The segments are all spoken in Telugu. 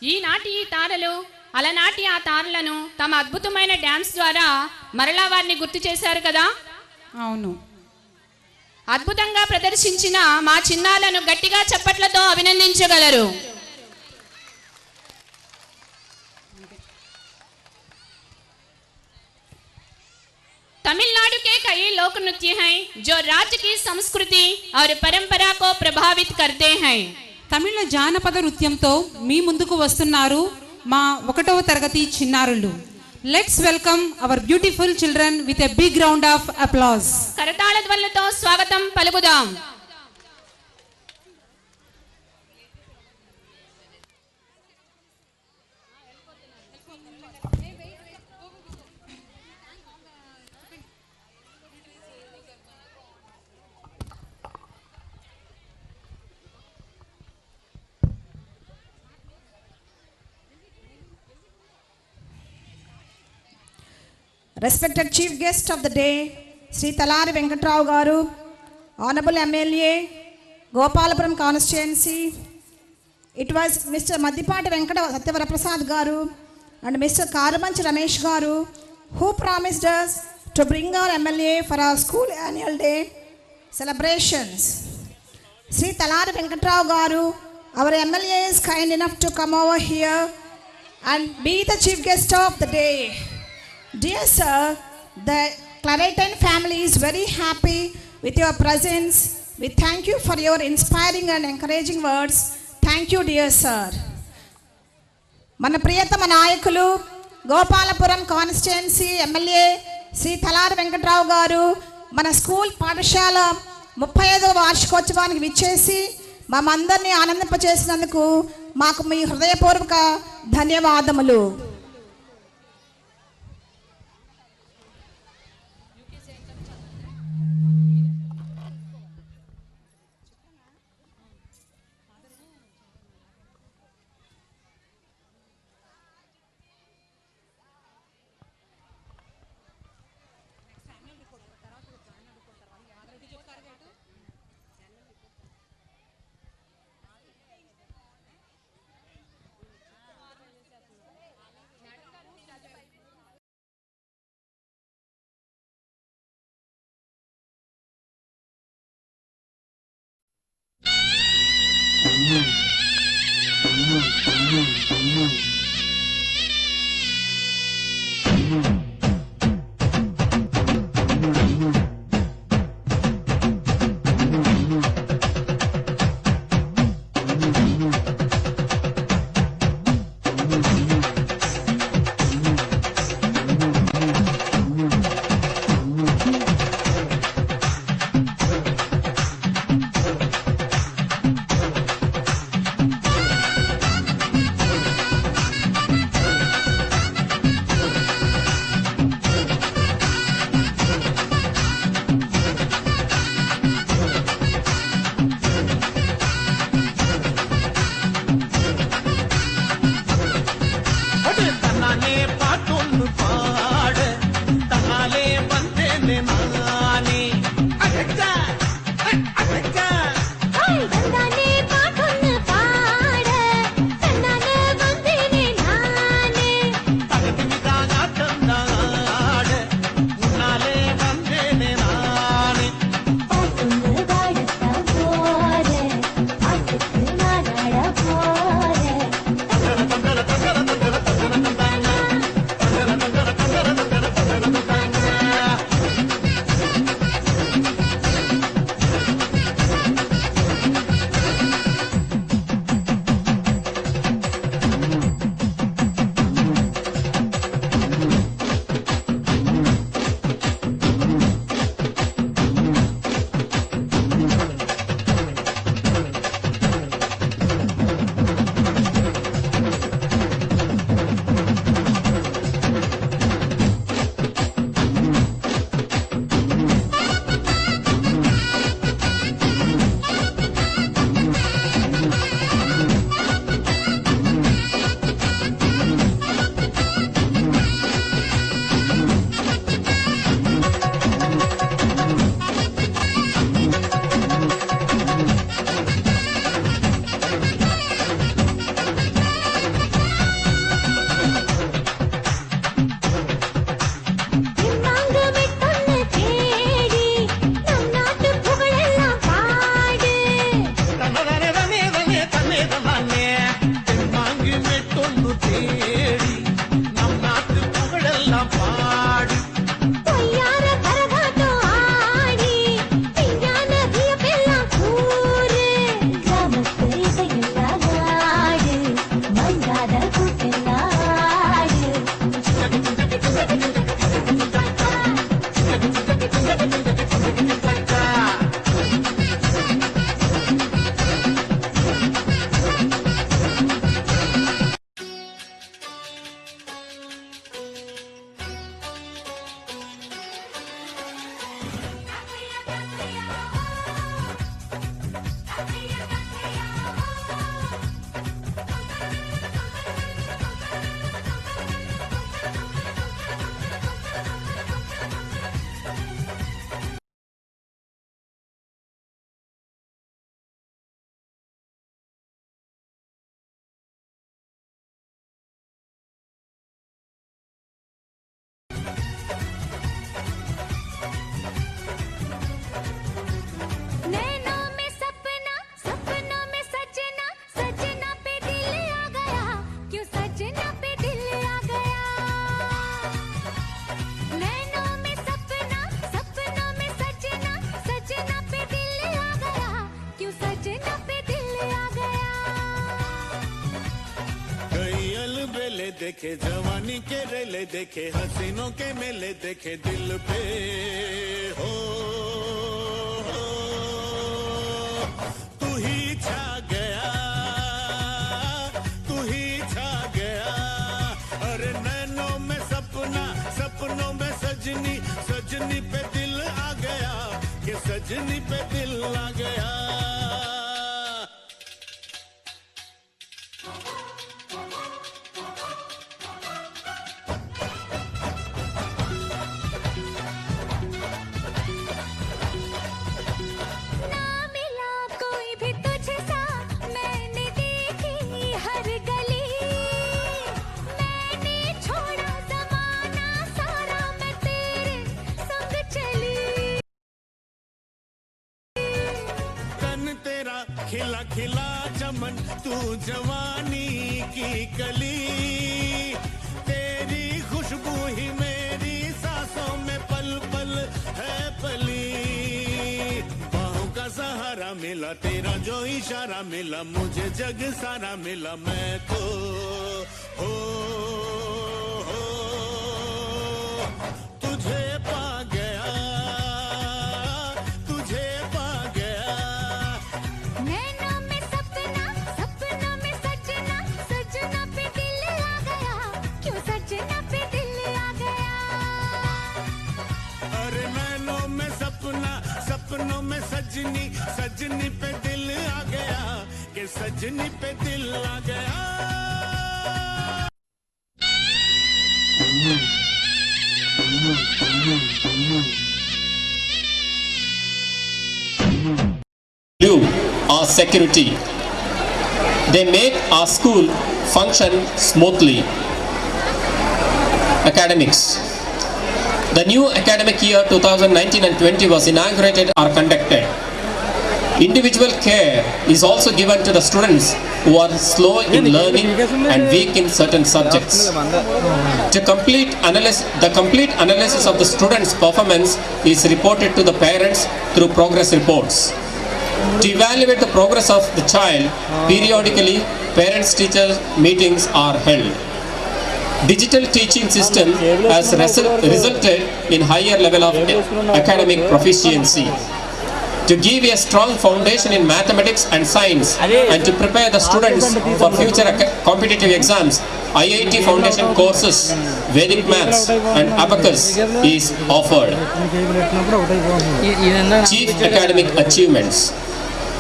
ఈనాటి ఈ తారలు అలనాటి ఆ తారలను తమ అద్భుతమైన డ్యాన్స్ ద్వారా మరలా వారిని గుర్తు చేశారు కదా. అవును, అద్భుతంగా ప్రదర్శించిన మా చిన్నాలను గట్టిగా చప్పట్లతో అభినందించగలరు. तमिलनाडु के कई लोक नृत्य हैं जो राज्य की संस्कृति और परंपरा को प्रभावित करते हैं. తమిళ జానపద నృత్యంతో మీ ముందుకు వస్తున్నారు మా 1వ తరగతి చిన్నారులు. Let's welcome our beautiful children with a big round of applause. కరతాళ ధ్వనులతో స్వాగతం పలుకుదాం. Respected Chief Guest of the day, Sri Talari Venkatrao Garu, Honorable MLA, Gopalapuram Constituency. It was Mr. Madhipati Venkata Satyavaraprasad Garu and Mr. Karamanchi Ramesh Garu who promised us to bring our MLA for our school annual day celebrations. Sri Talari Venkatrao Garu, our MLA is kind enough to come over here and be the chief guest of the day. Dear sir, the Claritin family is very happy with your presence. We thank you for your inspiring and encouraging words. Thank you, dear sir. మన ప్రియతమ నాయకులు గోపాలపురం కాన్స్టిట్యుయెన్సీ ఎమ్మెల్యే శ్రీ తలారి వెంకట్రావు గారు మన స్కూల్ పాఠశాల 35వ వార్షికోత్సవానికి విచ్చేసి మమ్మందరినీ ఆనందింపచేసినందుకు మాకు మీ హృదయపూర్వక ధన్యవాదములు. தேடி நம் நாட்டு புகழெல்லாம் பாடி பொய்யார கரகாட்டம் ஆடி விஞ்ஞான வியப்பெல்லாம் கூறு கிராமத்து இசையெல்லாம் ஆடு மங்காத கூட்டெல்லாம் ஆடு नैनों में सपना सपनों में सजना सजना पे दिल आ गया क्यों सजना पे दिल आ गया नैनों में सपना सपनों में सजना सजना पे दिल आ गया क्यों सजना पे दिल आ गया कई अलबेले देखे जवानी के रेले देखे हसीनों के मेले देखे दिल पे हो तू ही छा गया तू ही छा गया अरे नैनों में सपना सपनों में सजनी सजनी पे दिल आ गया कि सजनी पे दिल आ गया ना मिला कोई भी तुझे सा मैंने देखी हर गली मैंने छोड़ा जमाना सारा मैं तेरे संग चली तन तेरा खिला खिला चमन तू जवानी की कली तेरी खुशबू ही मेरी सांसों में पल पल है पली बाहों का सहारा मिला तेरा जो इशारा मिला मुझे जग सारा मिला मैं तो हो तुझे पा गया तुझे पा गया नैनों में सपना सपनों में सजना सजना पे दिल आ गया क्यों सजना पे दिल आ गया अरे नैनों में सपना सपनों में सजनी सजनी पे दिल आ गया कि सजनी पे दिल आ गया value our security. They make our school function smoothly. Academics. The new academic year 2019 and 20 was inaugurated or conducted. Individual care is also given to the students who are slow in learning and weak in certain subjects. The complete analysis of the students' performance is reported to the parents through progress reports. To evaluate the progress of the child, periodically parents-teacher meetings are held. Digital teaching system has resulted in higher level of academic proficiency. To give a strong foundation in mathematics and science and to prepare the students for future competitive exams, IIT Foundation courses, Vedic Maths and Abacus is offered. Chief academic achievements.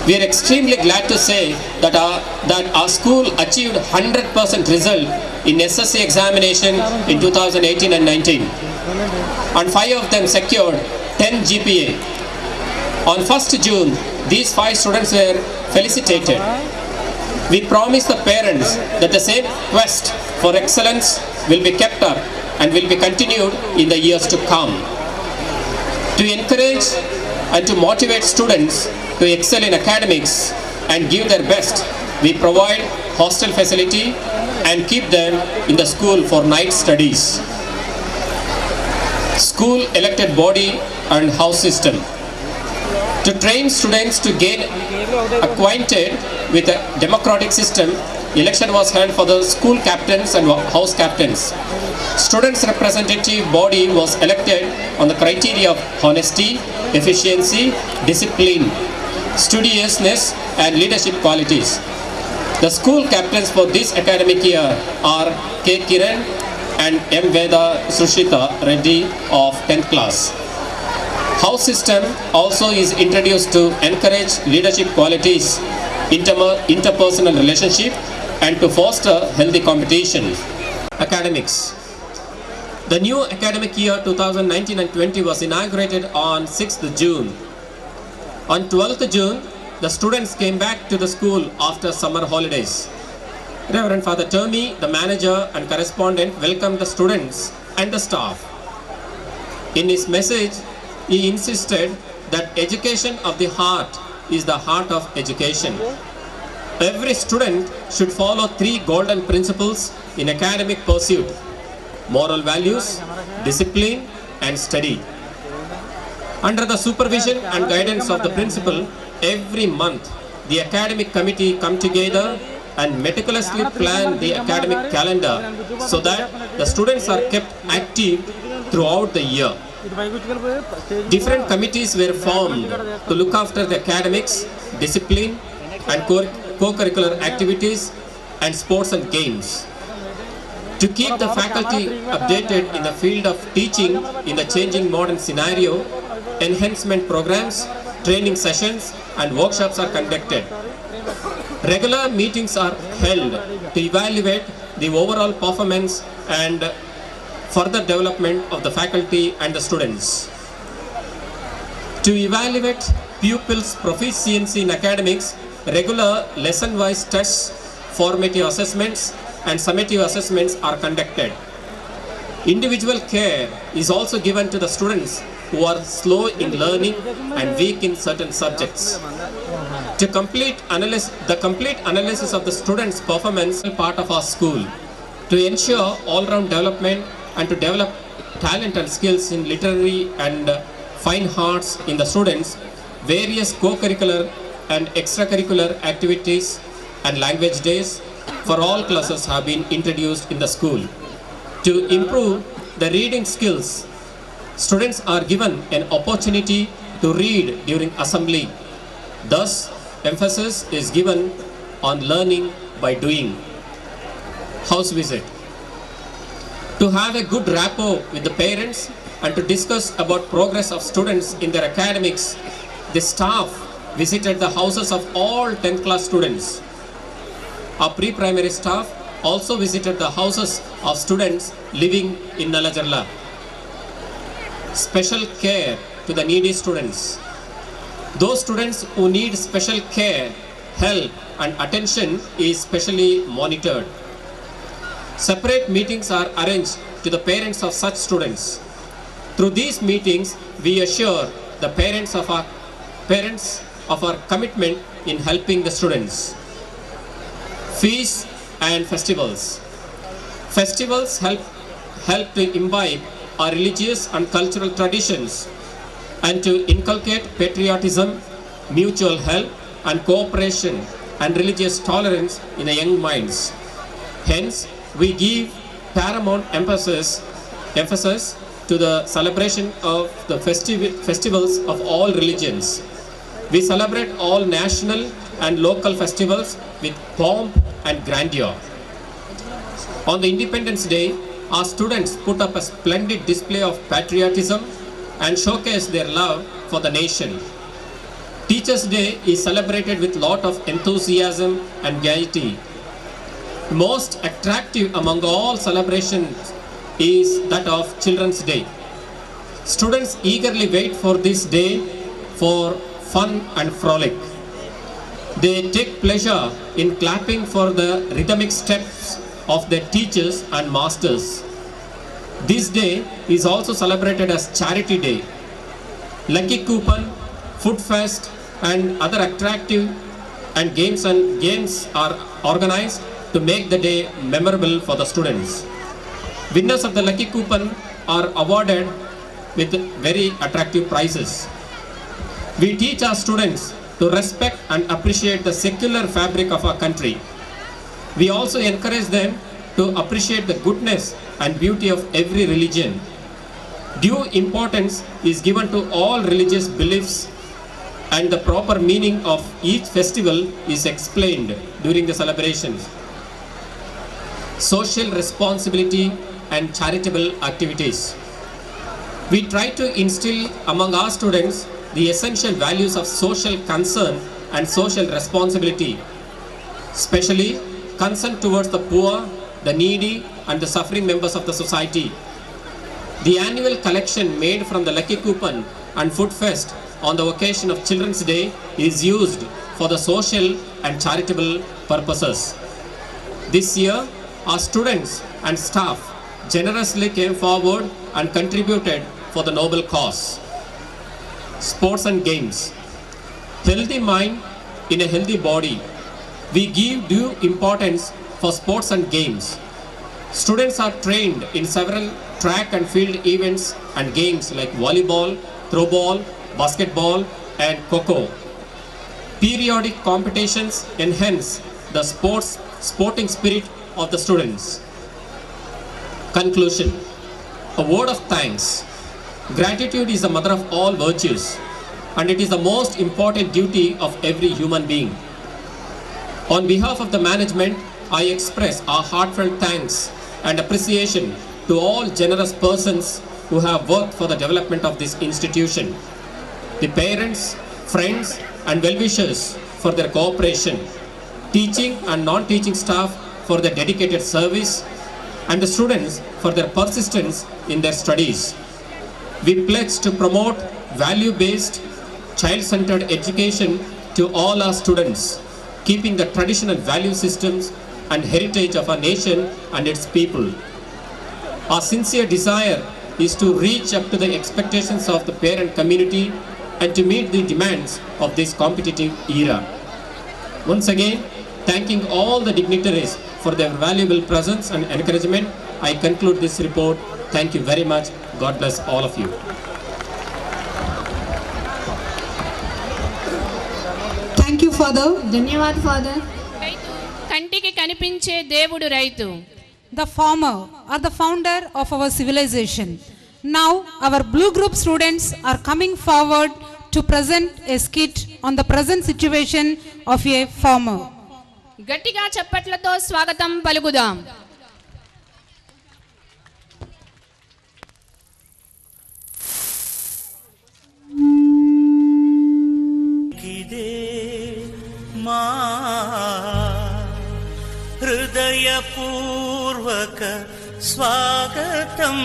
We are extremely glad to say that our school achieved 100% result in SSC examination in 2018 and 19. And 5 of them secured 10 GPA. On 1st June, these 5 students were felicitated. We promise the parents that the same quest for excellence will be kept up and will be continued in the years to come. To encourage and to motivate students to excel in academics and give their best, we provide hostel facility and keep them in the school for night studies. School elected body and house system. To train students to gain acquainted with a democratic system, election was held for the school captains and house captains. Students' representative body was elected on the criteria of honesty, efficiency, discipline, studiousness, and leadership qualities. The school captains for this academic year are K. Kiran and M. Veda Sushita Reddy of 10th class. House system also is introduced to encourage leadership qualities, interpersonal relationship, and to foster healthy competition. Academics. The new academic year 2019 and 20 was inaugurated on 6th June. On 12th June, the students came back to the school after summer holidays. Reverend Father Termi, the manager and correspondent, welcomed the students and the staff. In his message, he insisted that education of the heart is the heart of education. Every student should follow 3 golden principles in academic pursuit: moral values, discipline, and study. Under the supervision and guidance of the principal, every month the academic committee come together and meticulously plan the academic calendar so that the students are kept active throughout the year. Different committees were formed to look after the academics, discipline, and co-curricular activities and sports and games. To keep the faculty updated in the field of teaching in the changing modern scenario, enhancement programs, training sessions, and workshops are conducted. Regular meetings are held to evaluate the overall performance and further development of the faculty and the students. To evaluate pupils' proficiency in academics, regular lesson-wise tests, formative assessments, and summative assessments are conducted. Individual care is also given to the students who are slow in learning and weak in certain subjects. To the complete analysis of the students' performance is part of our school. To ensure all-round development and to develop talent and skills in literary and fine arts in the students, various co-curricular and extracurricular activities and language days for all classes have been introduced in the school. To improve the reading skills, students are given an opportunity to read during assembly. Thus, emphasis is given on learning by doing. House visit. To have a good rapport with the parents and to discuss about progress of students in their academics, the staff visited the houses of all 10th class students. Our pre-primary staff also visited the houses of students living in Nalajarla. Special care to the needy students. Those students who need special care, help, and attention is specially monitored. Separate meetings are arranged to the parents of such students. Through these meetings, we assure the parents of our commitment in helping the students. Feasts and festivals. Festivals help to imbibe our religious and cultural traditions and to inculcate patriotism, mutual help, and cooperation and religious tolerance in the young minds. Hence, we give paramount emphasis to the celebration of the festivals of all religions. We celebrate all national and local festivals with pomp and grandeur. On the Independence Day, our students put up a splendid display of patriotism and showcase their love for the nation. Teachers' Day is celebrated with lot of enthusiasm and gaiety. Most attractive among all celebrations is that of Children's Day. Students eagerly wait for this day for fun and frolic. They take pleasure in clapping for the rhythmic steps of their teachers and masters. This day is also celebrated as Charity Day. Lucky Coupon, Food Fest, and other attractive and games are organized to make the day memorable for the students. Winners of the lucky coupon are awarded with very attractive prizes. We teach our students to respect and appreciate the secular fabric of our country. We also encourage them to appreciate the goodness and beauty of every religion. Due importance is given to all religious beliefs, and the proper meaning of each festival is explained during the celebrations. Social responsibility and charitable activities. We try to instill among our students the essential values of social concern and social responsibility, especially concern towards the poor, the needy, and the suffering members of the society. The annual collection made from the Lucky Coupon and Food Fest on the occasion of Children's Day is used for the social and charitable purposes. This year, our students and staff generously came forward and contributed for the noble cause. Sports and games. Healthy mind in a healthy body. We give due importance for sports and games. Students are trained in several track and field events and games like volleyball, throwball, basketball, and kho-kho. Periodic competitions enhance the sporting spirit of the students. Conclusion. A word of thanks. Gratitude is the mother of all virtues, and it is the most important duty of every human being. On behalf of the management, I express our heartfelt thanks and appreciation to all generous persons who have worked for the development of this institution. The parents, friends, and well-wishers for their cooperation, teaching and non-teaching staff for their dedicated service, and the students for their persistence in their studies. We pledge to promote value-based, child-centered education to all our students, keeping the traditional value systems and heritage of our nation and its people. Our sincere desire is to reach up to the expectations of the parent community and to meet the demands of this competitive era. Once again, thanking all the dignitaries for their valuable presence and encouragement, I conclude this report. Thank you very much. God bless all of you. Thank you, Father. ధన్యవాద ఫాదర్. కంటికి కనిపించే దేవుడు రైతు. The farmer or the founder of our civilization. Now our blue group students are coming forward to present a skit on the present situation of a farmer. గట్టిగా చప్పట్లతో స్వాగతం పలుకుదాం. ఇదే మా హృదయపూర్వక స్వాగతం.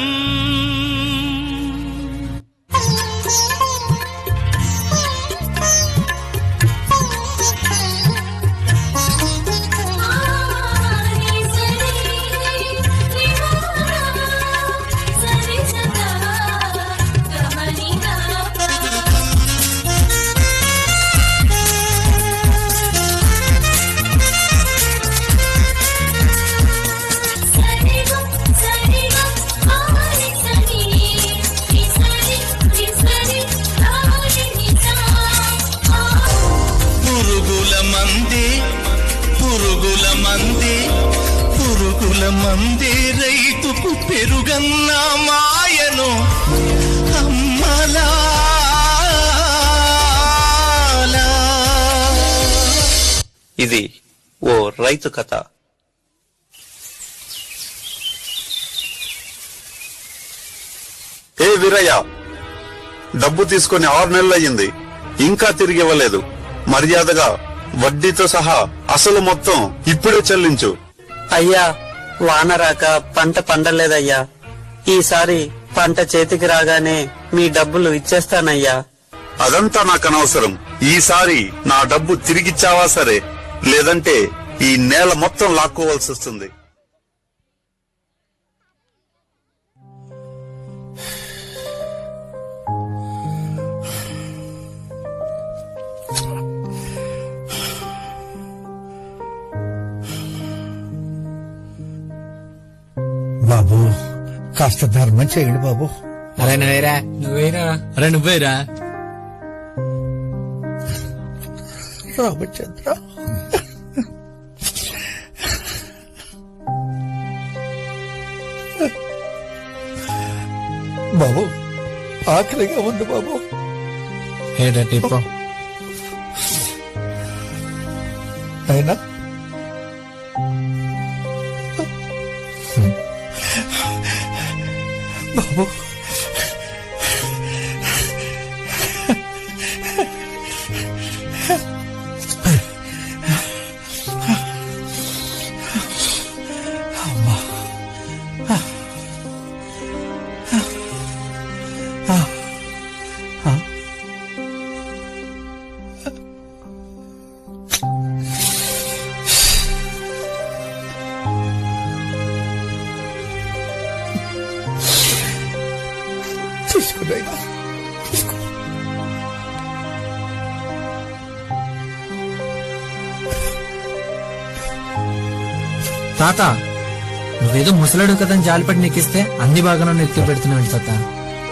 పురుగుల మంది రైతుకు పెరుగన్న మాయను అమ్మలా. ఇది ఓ రైతు కథ. ఏ వీరయ్య, డబ్బు తీసుకొని 6 నెలలయ్యింది, ఇంకా తిరిగి ఇవ్వలేదు. మర్యాదగా వడ్డీతో సహా అసలు మొత్తం ఇప్పుడే చెల్లించు. అయ్యా, వాన రాక పంట పండలేదయ్యా. ఈసారి పంట చేతికి రాగానే మీ డబ్బులు ఇచ్చేస్తానయ్యా. అదంతా నాకు అనవసరం. ఈసారి నా డబ్బు తిరిగిచ్చావా సరే, లేదంటే ఈ నేల మొత్తం లాక్కోవాల్సి వస్తుంది. బాబు కాస్త ధర్మం చేయండి బాబు. అరే నువ్వేరా రామచంద్ర, బాబు ఆకలిగా ఉంది బాబు. టిప్పో అయినా బాబు తీసుకున్నాయినా తీసుకో. తాత, నువ్వేదో ముసలాడు కదని జాలిపడి నీకిస్తే అన్ని బాగా ఎత్తి పెడుతున్నావు తాత.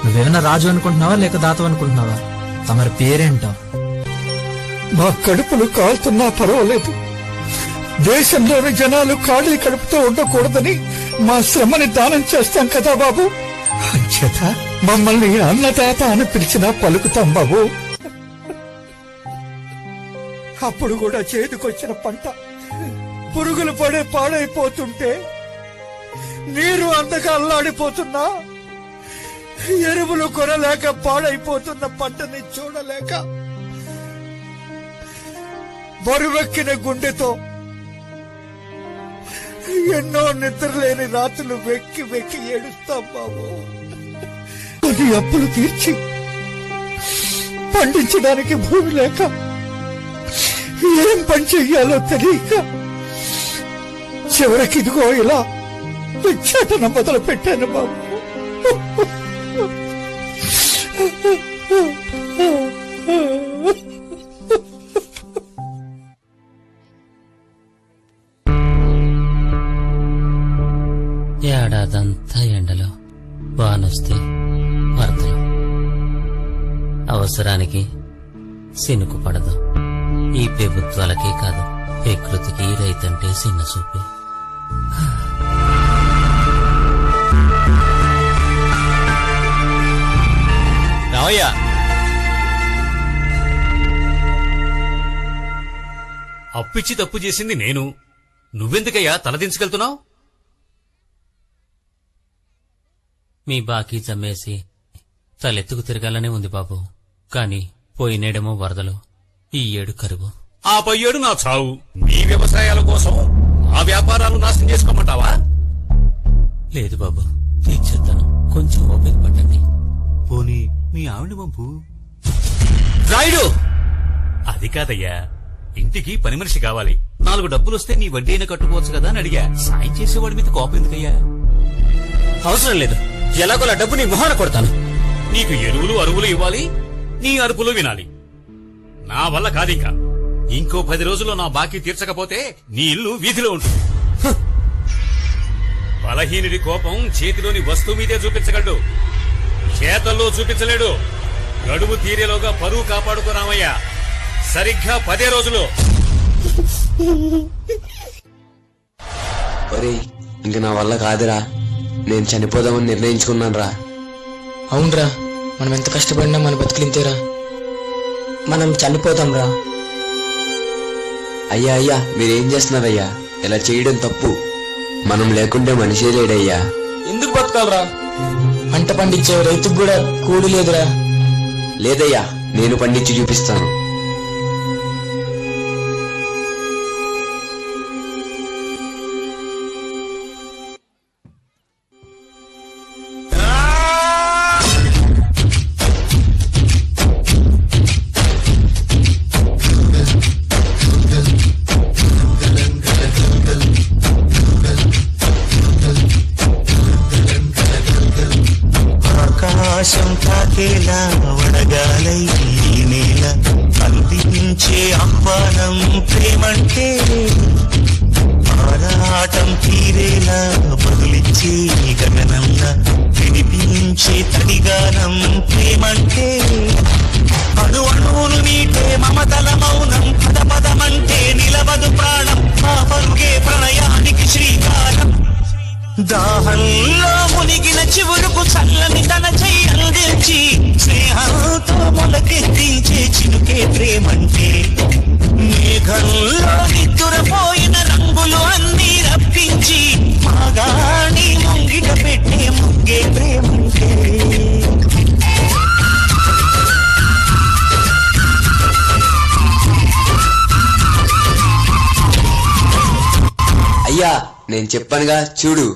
నువ్వేమన్నా రాజు అనుకుంటున్నావా లేక దాతం అనుకుంటున్నావా? తమరి పేరేంటో? మా కడుపులు కాలుతున్నా పర్వాలేదు, దేశంలోని జనాలు ఖాళీ కడుపుతో ఉండకూడదని మా శ్రమని దానం చేస్తాం కదా బాబు. అంచేత మమ్మల్ని అన్నదాత అని పిలిచినా పలుకుతాం బాబు. అప్పుడు కూడా చేతికొచ్చిన పంట పురుగులు పడే పాడైపోతుంటే, నీరు అందగా అల్లాడిపోతున్నా, ఎరువులు కొనలేక పాడైపోతున్న పంటని చూడలేక బరువెక్కిన గుండెతో ఎన్నో నిద్రలేని రాత్రులు వెక్కి వెక్కి ఏడుస్తాం బాబు. కొన్ని అప్పులు తీర్చి పండించడానికి భూమి లేక ఏం పని చెయ్యాలో తెలియక చివరికి ఇదిగో ఇలా భిక్షాటన మొదలు పెట్టాను బాబు. ఏడాదంతా ఎండలో, వానొస్తే వరదలు, అవసరానికి సినుకు పడదు. ఈ ప్రభుత్వాలకే కాదు, ప్రకృతికి రైతంటే చిన్న చూపే. రావయ్యా, అప్పిచ్చి తప్పు చేసింది నేను, నువ్వెందుకయ్యా తలదించుకెళ్తున్నావు? మీ బాకీ జమ్మేసి తలెత్తుకు తిరగాలనే ఉంది బాబు. కాని పోయినేడేమో వరదలు, ఈ ఏడు కరువు, ఆ పై ఏడు నా చావు. నీ వ్యవసాయాల కోసం ఆ వ్యాపారాలు నాశనం చేసుకోమంటావా? లేదు బాబు, తీర్చేస్తాను, కొంచెం ఓపిక పట్టండి. పోనీ మీ ఆవిడ పంపు. రాయుడు, అది కాదయ్యా, ఇంటికి పని మనిషి కావాలి. 4 డబ్బులొస్తే నీ వడ్డీ అయినా కట్టుకోవచ్చు కదా అని అడిగా. సాయం చేసేవాడి మీద కోపం ఎందుకయ్యా? అవసరం లేదు, ఎలాగోలా డబ్బు నీ మొహాన కొడతాను. నీకు ఎరువులు అరువులు ఇవ్వాలి, నీ అరుపులు వినాలి. నా వల్ల కాదింకా. ఇంకో 10 రోజుల్లో నా బాకీ తీర్చకపోతే నీ ఇల్లు వీధిలో ఉంటుంది. బలహీనుడి కోపం చేతిలోని వస్తువు మీదే చూపించగలడు, చేతల్లో చూపించలేడు. గడువు తీరేలోగా పరువు కాపాడుకోరామయ్యా. సరిగ్గా 10 రోజులు. ఇంక నా వల్ల కాదురా, నేను చనిపోదామని నిర్ణయించుకున్నాను రా. అవునరా, మనం ఎంత కష్టపడినా మన బతుకులింతేరా. మనం చనిపోతాం రా. అయ్యా అయ్యా, మీరేం చేస్తున్నారయ్యా? ఇలా చేయడం తప్పు. మనం లేకుంటే మనిషే లేడయ్యా. ఎందుకు బతకాలరా? పంట పండించే రైతుకు కూడా కూలి లేదురా. లేదయ్యా, నేను పండించి చూపిస్తాను. ఆకాశం తాకేలా వడగాలై ఈ నేల అందించే ఆహ్వానం ప్రేమంటే ఆరాటం తీరేలా బదులిచ్చే చేసే గగనంలా వినిపించే తడిగానం ప్రేమంటే అణు అణువును మీటే మమతల మౌనం పద పదమంటే నిలవదు ప్రాణం ఆ పరుగే ప్రణయానికి శ్రీకారం దాహంలో మునిగిన చివురుకు చల్లని తన చెయ్యి అందించి స్నేహంతో మొలకెత్తించే చినుకే ప్రేమంటే మేఘంలో నిద్దురపోయిన రంగులు అన్నీ రప్పించి మాగాణి ముంగిట పెట్టే ముగ్గే ప్రేమంటే అయ్యా నేను చెప్పానుగా చూడు.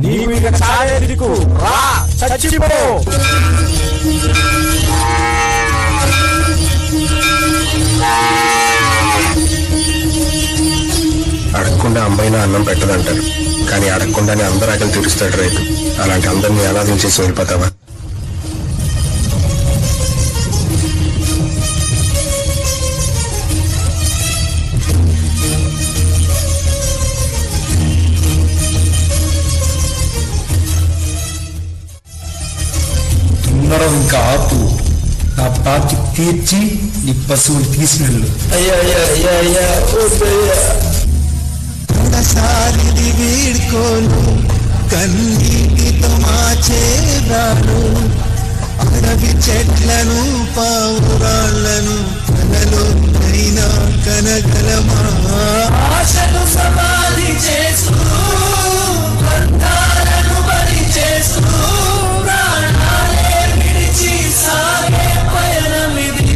నీకు ఇక చాలేదికు రా చచ్చిపో. అడగకుండా అమ్మాయినా అన్నం పెట్టదంటారు, కానీ అడగకుండానే అందరూ ఆకలి తీరుస్తాడు రైతు. అలాంటి అందరినీ అనాథం చేసి వెళ్ళిపోతావా? ఇంకా ఆపు, నా పాతి తీర్చి నీ పశువులు తీసినళ్ళు. ఒకసారిది వీడ్కోను కన్నీటితో మాచేరాను అడవి చెట్లను పావురాళ్లను కలలో అయినా కనగలమా ఆశను సమాధి చేసు బంధాలను బలి చేసు ప్రాణాలే విడిచి సాగే పయనమిది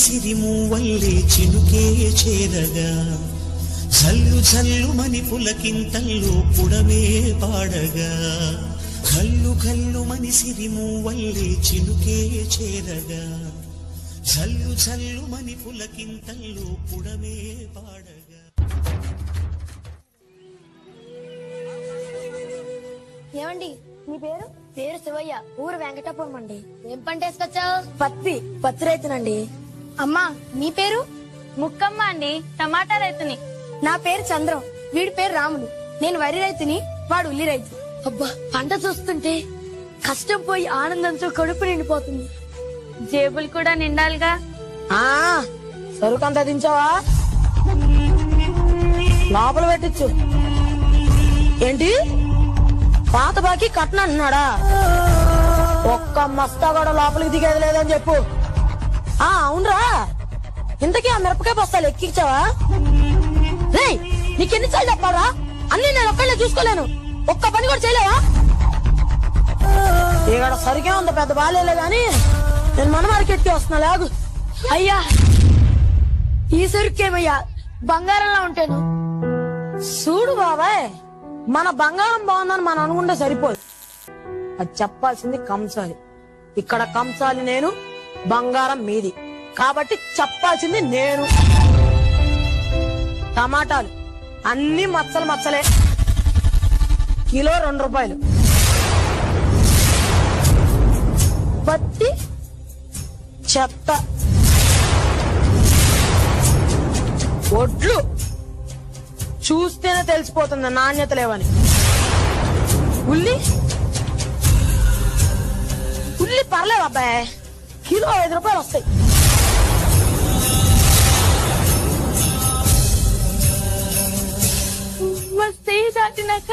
సిరిమూవల్లే చినుకే చేరగా జల్లు జల్లుమని పులకింతల్లో పుడమే పాడగా కల్లు కల్లుమని సిరిమూవల్లే చినుకే చేరగా జల్లు జల్లుమని పులకింతల్లో పుడమే పాడగా. ఏమండి మీ పేరు? పేరు శివయ్య, ఊరు వెంకటాపురం అండి. ఏం పంట వేసుకొచ్చావు? పత్తి రైతునండి. అమ్మా మీ పేరు? ముక్కమ్మ అండి, టమాటా రైతుని. నా పేరు చంద్రం, వీడి పేరు రాముడు. నేను వరి రైతుని, వాడు ఉల్లి రైతు. అబ్బా పంట చూస్తుంటే కష్టం పోయి ఆనందంతో కడుపు నిండిపోతుంది. జేబులు కూడా నిండాలిగా. సరుకంతా దించావా? లోపల పెట్టించు. ఏంటి పాత బాకీ కట్న అంటున్నాడా? ఒక్క మస్తా కూడా లోపలికి దిగేది లేదని చెప్పు. అవునరా, ఇంతకీ ఆ మిరపకాయ బస్తాలు ఎక్కించావా? రేయ్, నీకెన్నిసార్లు చెప్పాలా? అన్ని నేను ఒక్కళ్ళే చూసుకోలేను. ఒక్క పని కూడా చేయలేవా? ఇక్కడ సరిగా ఉంది, పెద్ద బాలేలే గాని నేను మన మార్కెట్కి వస్తున్నా. లాగు. అయ్యా, ఈ సరుకేమయ్యా బంగారంలా ఉంటాను. చూడు బాబాయ్, మన బంగారం బాగుందని మనం అనుకుంటే సరిపోదు. అది చెప్పాల్సింది కంసాలి. ఇక్కడ కంసాలి నేను, బంగారం మీది. కాబట్టి చెప్పాల్సింది నేను. టమాటాలు అన్ని మచ్చలు మచ్చలే, కిలో 2 రూపాయలు. పత్తి చెత్త, ఒడ్లు చూస్తేనే తెలిసిపోతుంది నాణ్యత లేవని. ఉల్లి పర్లేదు అబ్బాయి, కిలో 5 రూపాయలు వస్తాయి. మస్తీ దాటినాక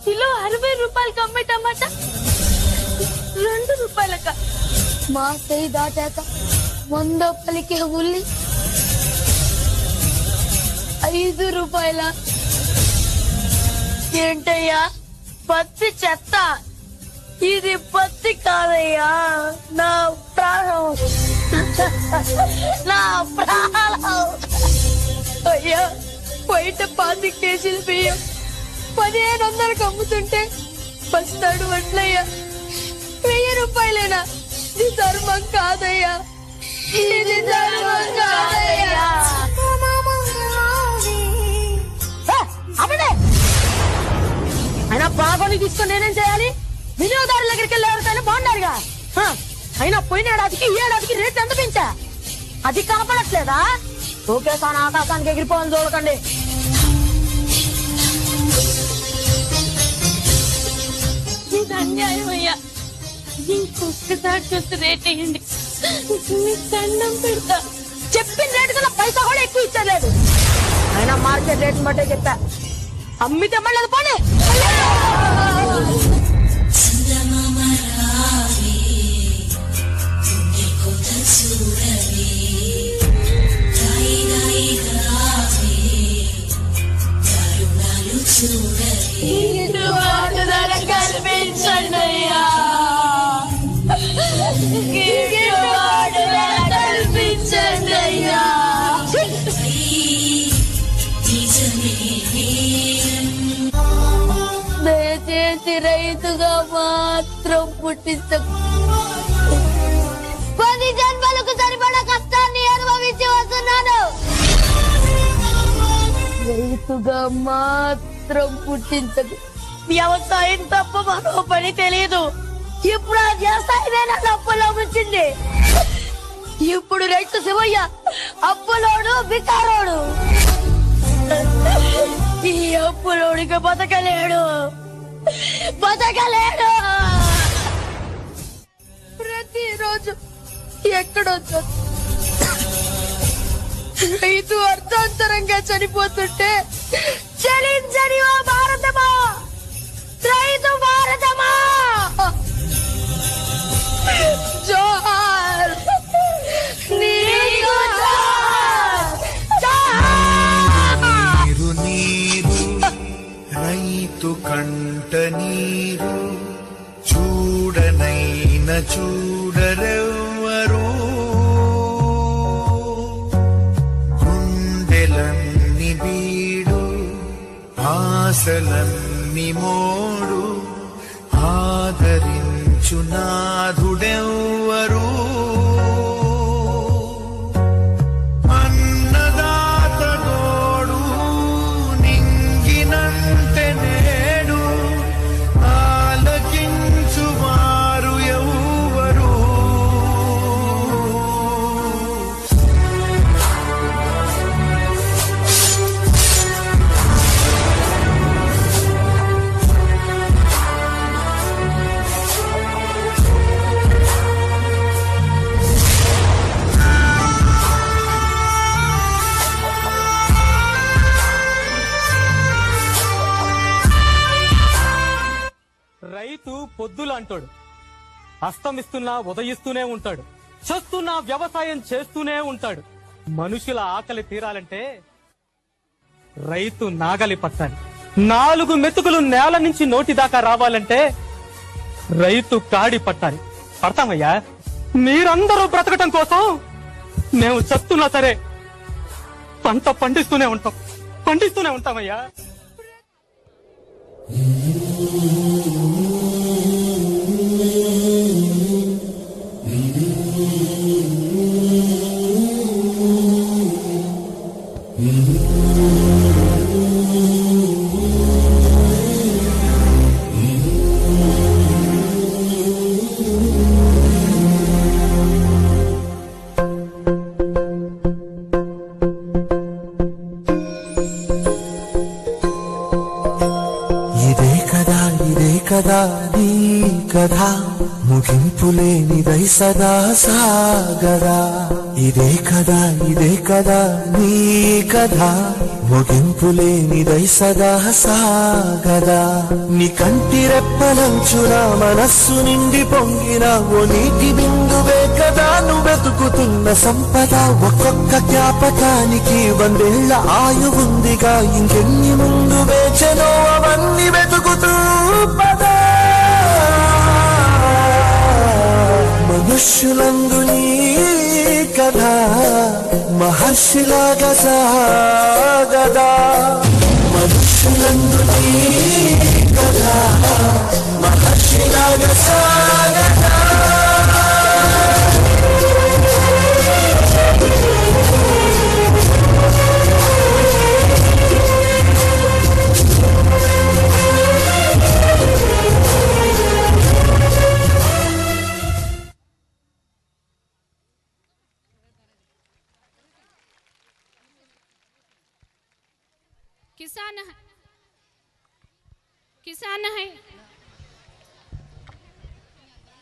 కిలో 60 రూపాయలకి అమ్మే టమాటా 2 రూపాయలక. మా చేయి దాటాక 100 పలికే ఉల్లి 5 రూపాయల. ఏంటయ్యా పత్తి చెత్త? ఇది పత్తి కాదయ్యా, నా ప్రాణం, నా ప్రాణం. అయ్యా, బయట 5 కేజీలు బియ్యం 1500కి అమ్ముతుంటే బస్తాడు వడ్లయ్యా 1000 రూపాయలేనా? ఇది ధర్మం కాదయ్యా, ఇది ధర్మం కాదయ్యా. అయినా బాగోని తీసుకొని నేనేం చేయాలి? వినియోగదారుల దగ్గరికి వెళ్ళి ఎవరికైనా బాగున్నారుగా. అయినా పోయిన ఏడాదికి ఈ ఏడాదికి రేట్లు ఎంత పెంచా? అది కనపడట్లేదా? ఒకేసారి ఆకాశానికి ఎగిరిపోవాలని చూడకండి. ఇది అన్యాయం అయ్యా. ఇంకొకసారి చూసి రేట్ వేయండి, మీకు దండం పెడతా. చెప్పిన రేటు కన్నా పైసా కూడా ఎక్కువ ఇచ్చలేదు. అయినా మార్కెట్ రేట్ బట్టే చెప్పా. అమ్మితే మళ్ళీ అది పోనీ. కల్పించండి అయ్యా, కల్పించండి అయ్యా. దయచేసి రైతుగా మాత్రం పుట్టించకు. 10 జన్మలకు సరిపడా కష్టాన్ని అనుభవించి వస్తున్నాను. రైతుగా మాత్రం పుట్టించదు. వ్యవసాయం తప్ప మరో పని తెలియదు. ఇప్పుడు ఆ వ్యవసాయమే నన్ను అప్పులో ముంచింది. ఇప్పుడు రైతు శివయ్య అప్పులోడు బికారోడు. ఈ అప్పులోడికి బతకలేడు. ప్రతిరోజు ఎక్కడో రైతు అర్థాంతరంగా చనిపోతుంటే చలించని ఓ భారతమా, రైతు భారతమా, జోహార్ నీకు నీరు నీరు రైతు కంట నీరు చూడనైన చూడరెవ్వరు. గుండెలన్ని బీడు ఆశలన్ని మోడు ఆదరించు నాథుడెవ్వరు. అన్నదాత తోడు నింగినంటే నేడు ఆలకించువారు ఎవ్వరు. రైతు పొద్దులాంటోడు, అస్తమిస్తున్నా ఉదయిస్తూనే ఉంటాడు, చేస్తున్నా వ్యవసాయం చేస్తూనే ఉంటాడు. మనుషుల ఆకలి తీరాలంటే రైతు నాగలి పట్టాలి. 4 మెతుకులు నేల నుంచి నోటి దాకా రావాలంటే రైతు కాడి పట్టాలి. పడతామయ్యా. మీరందరూ బ్రతకటం కోసం మేము చస్తున్నా సరే పంట పండిస్తూనే ఉంటామయ్యా. కదా నీ కథ ముగింపులేనిదై సదా సాగదా. ఇదే కదా నీ కథ ముగింపులేనిదై సదా సాగదా. నీ కంటి రెప్పలంచున మనస్సు నిండి పొంగిన ఓ నీటి బిందువే కదా నువ్వెతుకుతున్న సంపద. ఒక్కొక్క జ్ఞాపకానికి 100 ఏళ్ల ఆయువుందిగా, ఇంకెన్ని ముందు వేచనో అవన్నీ వెతుకుతూ పదా. మనుష్యులందు నీ కథ మహర్షిలాగా సాగదా. మనుష్యులందు నీ కథ మహర్షిలాగా సాగదా.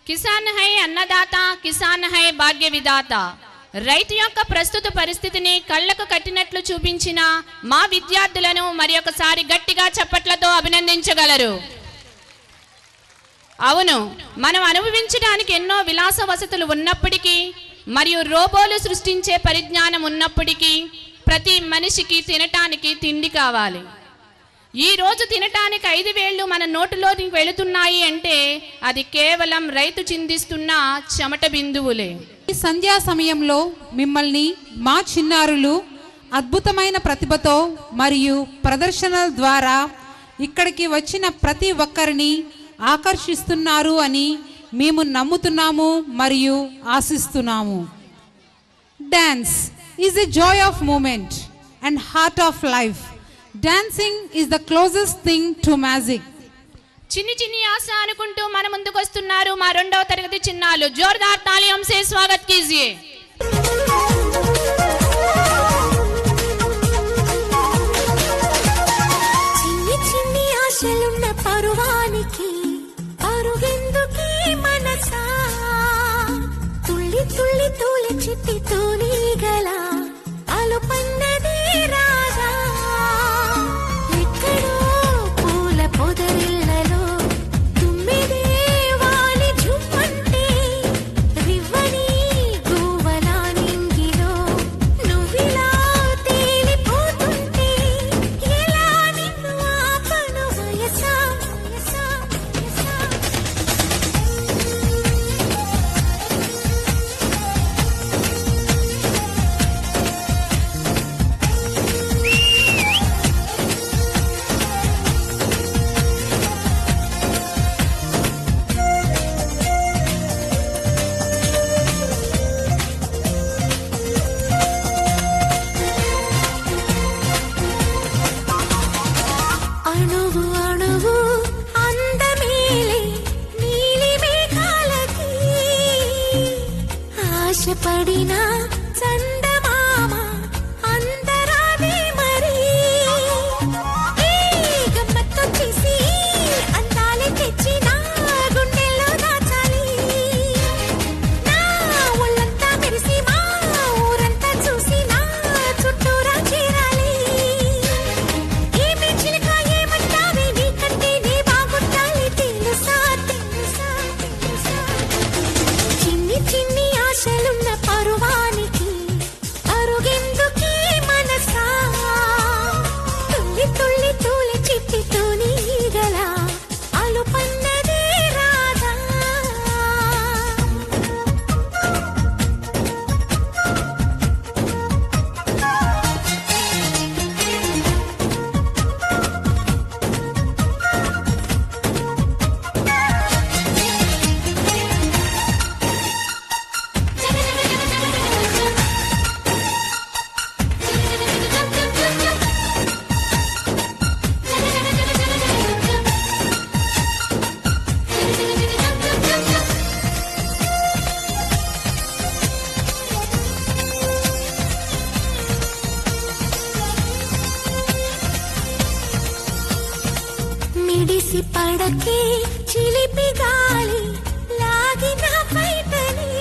కిసాన్ హై అన్నదాత, కిసాన్ హై భాగ్య విధాత. రైతు యొక్క ప్రస్తుత పరిస్థితిని కళ్ళకు కట్టినట్లు చూపించిన మా విద్యార్థులను మరి ఒకసారి గట్టిగా చప్పట్లతో అభినందించగలరు. అవును, మనం అనుభవించడానికి ఎన్నో విలాస వసతులు ఉన్నప్పటికీ మరియు రోబోలు సృష్టించే పరిజ్ఞానం ఉన్నప్పటికీ ప్రతి మనిషికి తినటానికి తిండి కావాలి. ఈ రోజు తినటానికి 5 వేళ్లు మన నోటిలోకి వెళుతున్నాయి అంటే అది కేవలం రైతు చిందిస్తున్న చెమట బిందువులే. ఈ సంధ్యా సమయంలో మిమ్మల్ని మా చిన్నారులు అద్భుతమైన ప్రతిభతో మరియు ప్రదర్శనల ద్వారా ఇక్కడికి వచ్చిన ప్రతి ఒక్కరిని ఆకర్షిస్తున్నారు అని మేము నమ్ముతున్నాము మరియు ఆశిస్తున్నాము. Dance is a joy of movement and heart of life. Dancing is the closest thing to magic. చిన్ని ఆశ అనుకుంటూ మన ముందుకు వస్తున్నారు మా 2వ తరగతి చిన్నాలు. జోర్దార్ తాలియం సే స్వాగత్ కీజియే. చిన్ని ఆశలున్న పరువానికి పరుగెందుకీ మనసా. తుళ్ళి తుళ్ళి తూలి చిట్టి తూలిగల అలుపన్నది రాజా. పొదరిల్లలో తుమ్మిదే వాలి ఝుమ్మంటే రివ్వని గువ్వలా నింగిలో నువ్విలా తేలిపోతుంటే ఎలా నిన్ను ఆపను వయసా. పడినా చందమామ అందరాదే మరి. గమ్మత్తు చేసి అందాలే తెచ్చి నా గుండెల్లో దాచాలి. నా ఒళ్ళంతా మెరిసి మా ఊరంతా చూసి నా చుట్టూరా చేరాలి. ఏమి చిలక ఏమంటావే నీకంటే నే బాగుంటాలి తెలుసా. ఇడిసి పడకే చిలిపి గాలి లాగిన పైటని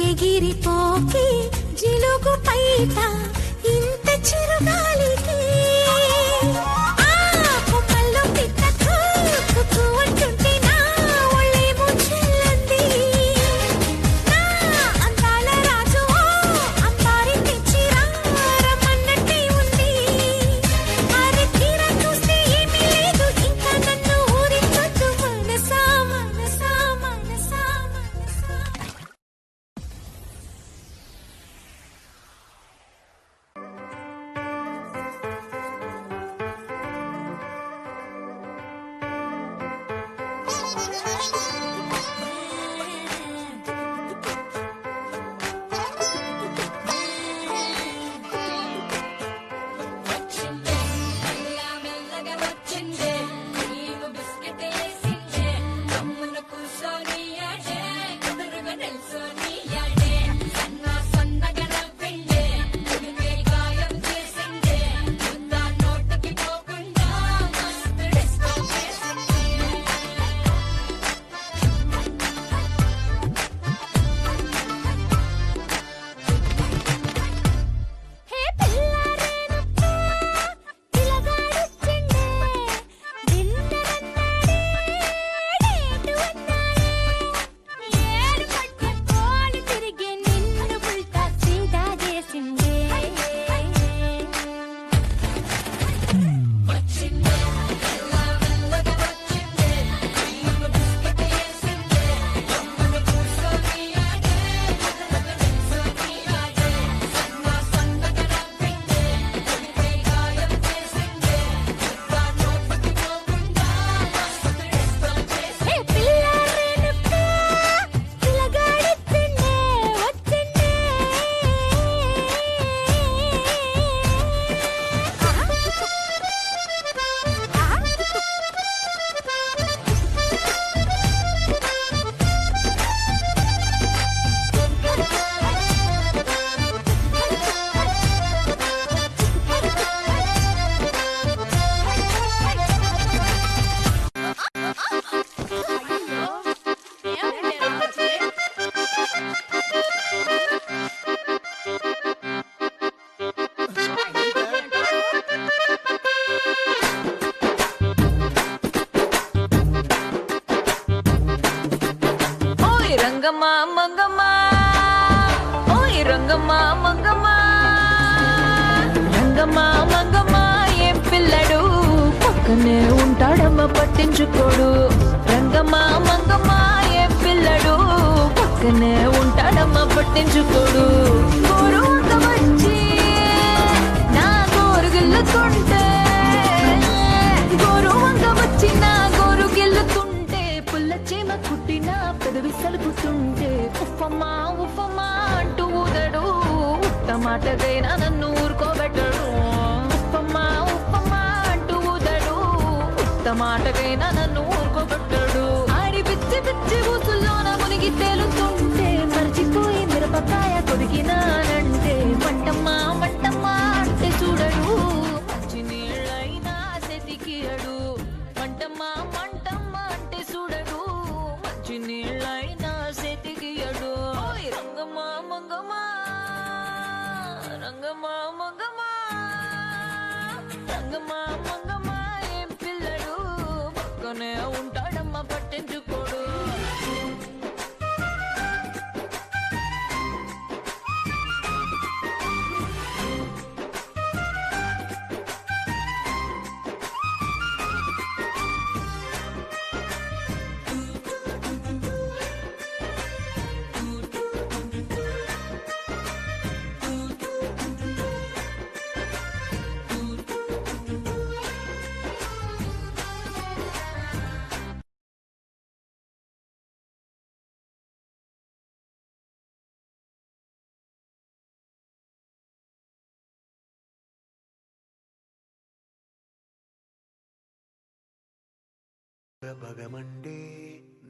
ఎగిరిపోకే జిలుగు పైట ఇంత చిరుగాలికి ఆకు కళ్ళు పిట్ట తూకు అంటుంటే నా ఒళ్ళేమో చెల్లంది నా అందాల రాజు అంబారి తెచ్చి రమ్మన్నట్టే ఉంది అరే తీరా చూస్తే ఏమీ లేదు ఇంకా నన్ను ఊరించొద్దు మనసా మనసా మనసా మనసా రంగమ్మా మంగమ్మా ఓయ్ రంగమ్మా మంగమ్మా రంగమ్మా మంగమ్మా ఏం పిల్లడు పక్కనే ఉంటాడమ్మా పట్టించుకోడు రంగమ్మా మంగమ్మా ఏం పిల్లడు పక్కనే ఉంటాడమ్మా పట్టించుకోడు గోరు వచ్చి నా గోరు గిల్లుతుంటే గోరు వంగ వచ్చి నా గోరు గిల్లుతుంటే పుల్ల చీమ కుట్టిన పెదవి సలుపుతుంటే ఉఫమ్మా ఉఫమ్మా అంటూ ఊదడు ఉత్తమాటగైనా నన్ను ఊరుకోబెట్టడు ఉఫమ్మా ఉఫమ్మా అంటూ ఊదడు ఉత్తమాటగైనా నన్ను ఊరుకోబెట్టడు ఆడి పిచ్చి పిచ్చి ఊసుల్లోన మునిగి తేలుతుంటే మర్చిపోయి మిరపకాయ కొరికినానంటే మంటమ్మా మంటమ్మా అంటే చూడడు మంచి నీళ్ళైనా సెతికియడు మంటమ్మా మంటమ్మా అంటే చూడడు మంచి నీళ్ళైనా సెతికియడు రంగమ్మా మంగమ్మా రంగమ్మా మంగమ్మా రంగమ్మా మంగమ్మా ఏం పిల్లడు పక్కనే ఉంటాడమ్మా పట్టించుకోడు భగమండే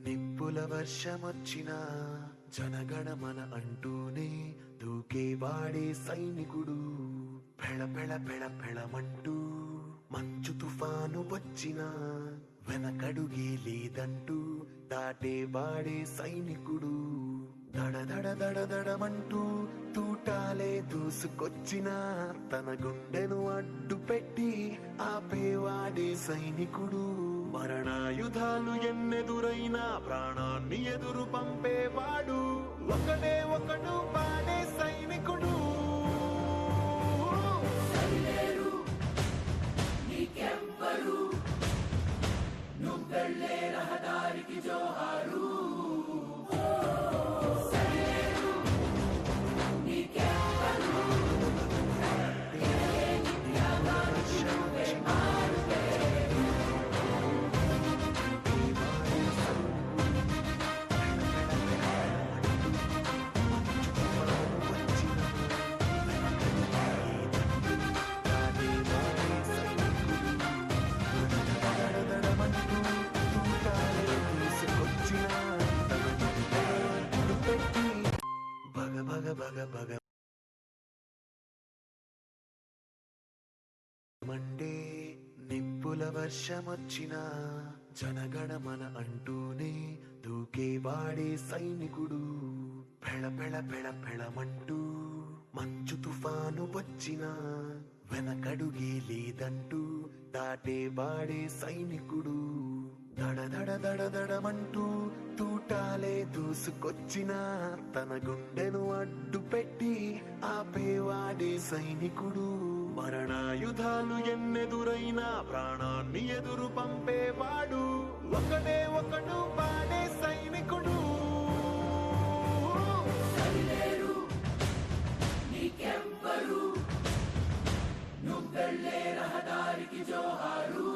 నిప్పుల వర్షమొచ్చినా జనగణమన అంటూనే దూకేవాడే సైనికుడు పెళ పెళ పెళ పెళమంటూ మంచు తుఫాను వచ్చినా వెనకడుగే లేదంటూ దాటేవాడే సైనికుడు. దడదడమంటూ తూటాలే దూసుకొచ్చినా తన గుండెను అడ్డు పెట్టి ఆపేవాడే సైనికుడు. మరణాయుధాలు ఎన్నెదురైనా ప్రాణాన్ని ఎదురు పంపేవాడు ఒకడే ఒకడు వాడే సైనికుడు. నీకెవ్వరు నువ్వెళ్ళే రహదారికి జోహారు. మండే నిప్పుల వర్షమొచ్చినా జనగణమన అంటూనే దూకేవాడే సైనికుడు. పెళమంటూ మంచు తుఫాను వచ్చినా వెనకడుగే లేదంటూ దాటేవాడే సైనికుడు. దడదడమంటూ తూటాలే దూసుకొచ్చినా తన గుండెను అడ్డు పెట్టి ఆపేవాడే సైనికుడు. మరణాయుధాలు ఎన్నెదురైనా ప్రాణాన్ని ఎదురు పంపేవాడు ఒకడే ఒకడు వాడే సైనికుడు. నీకెవ్వరు నువ్వెళ్ళే రహదారికి జోహారు.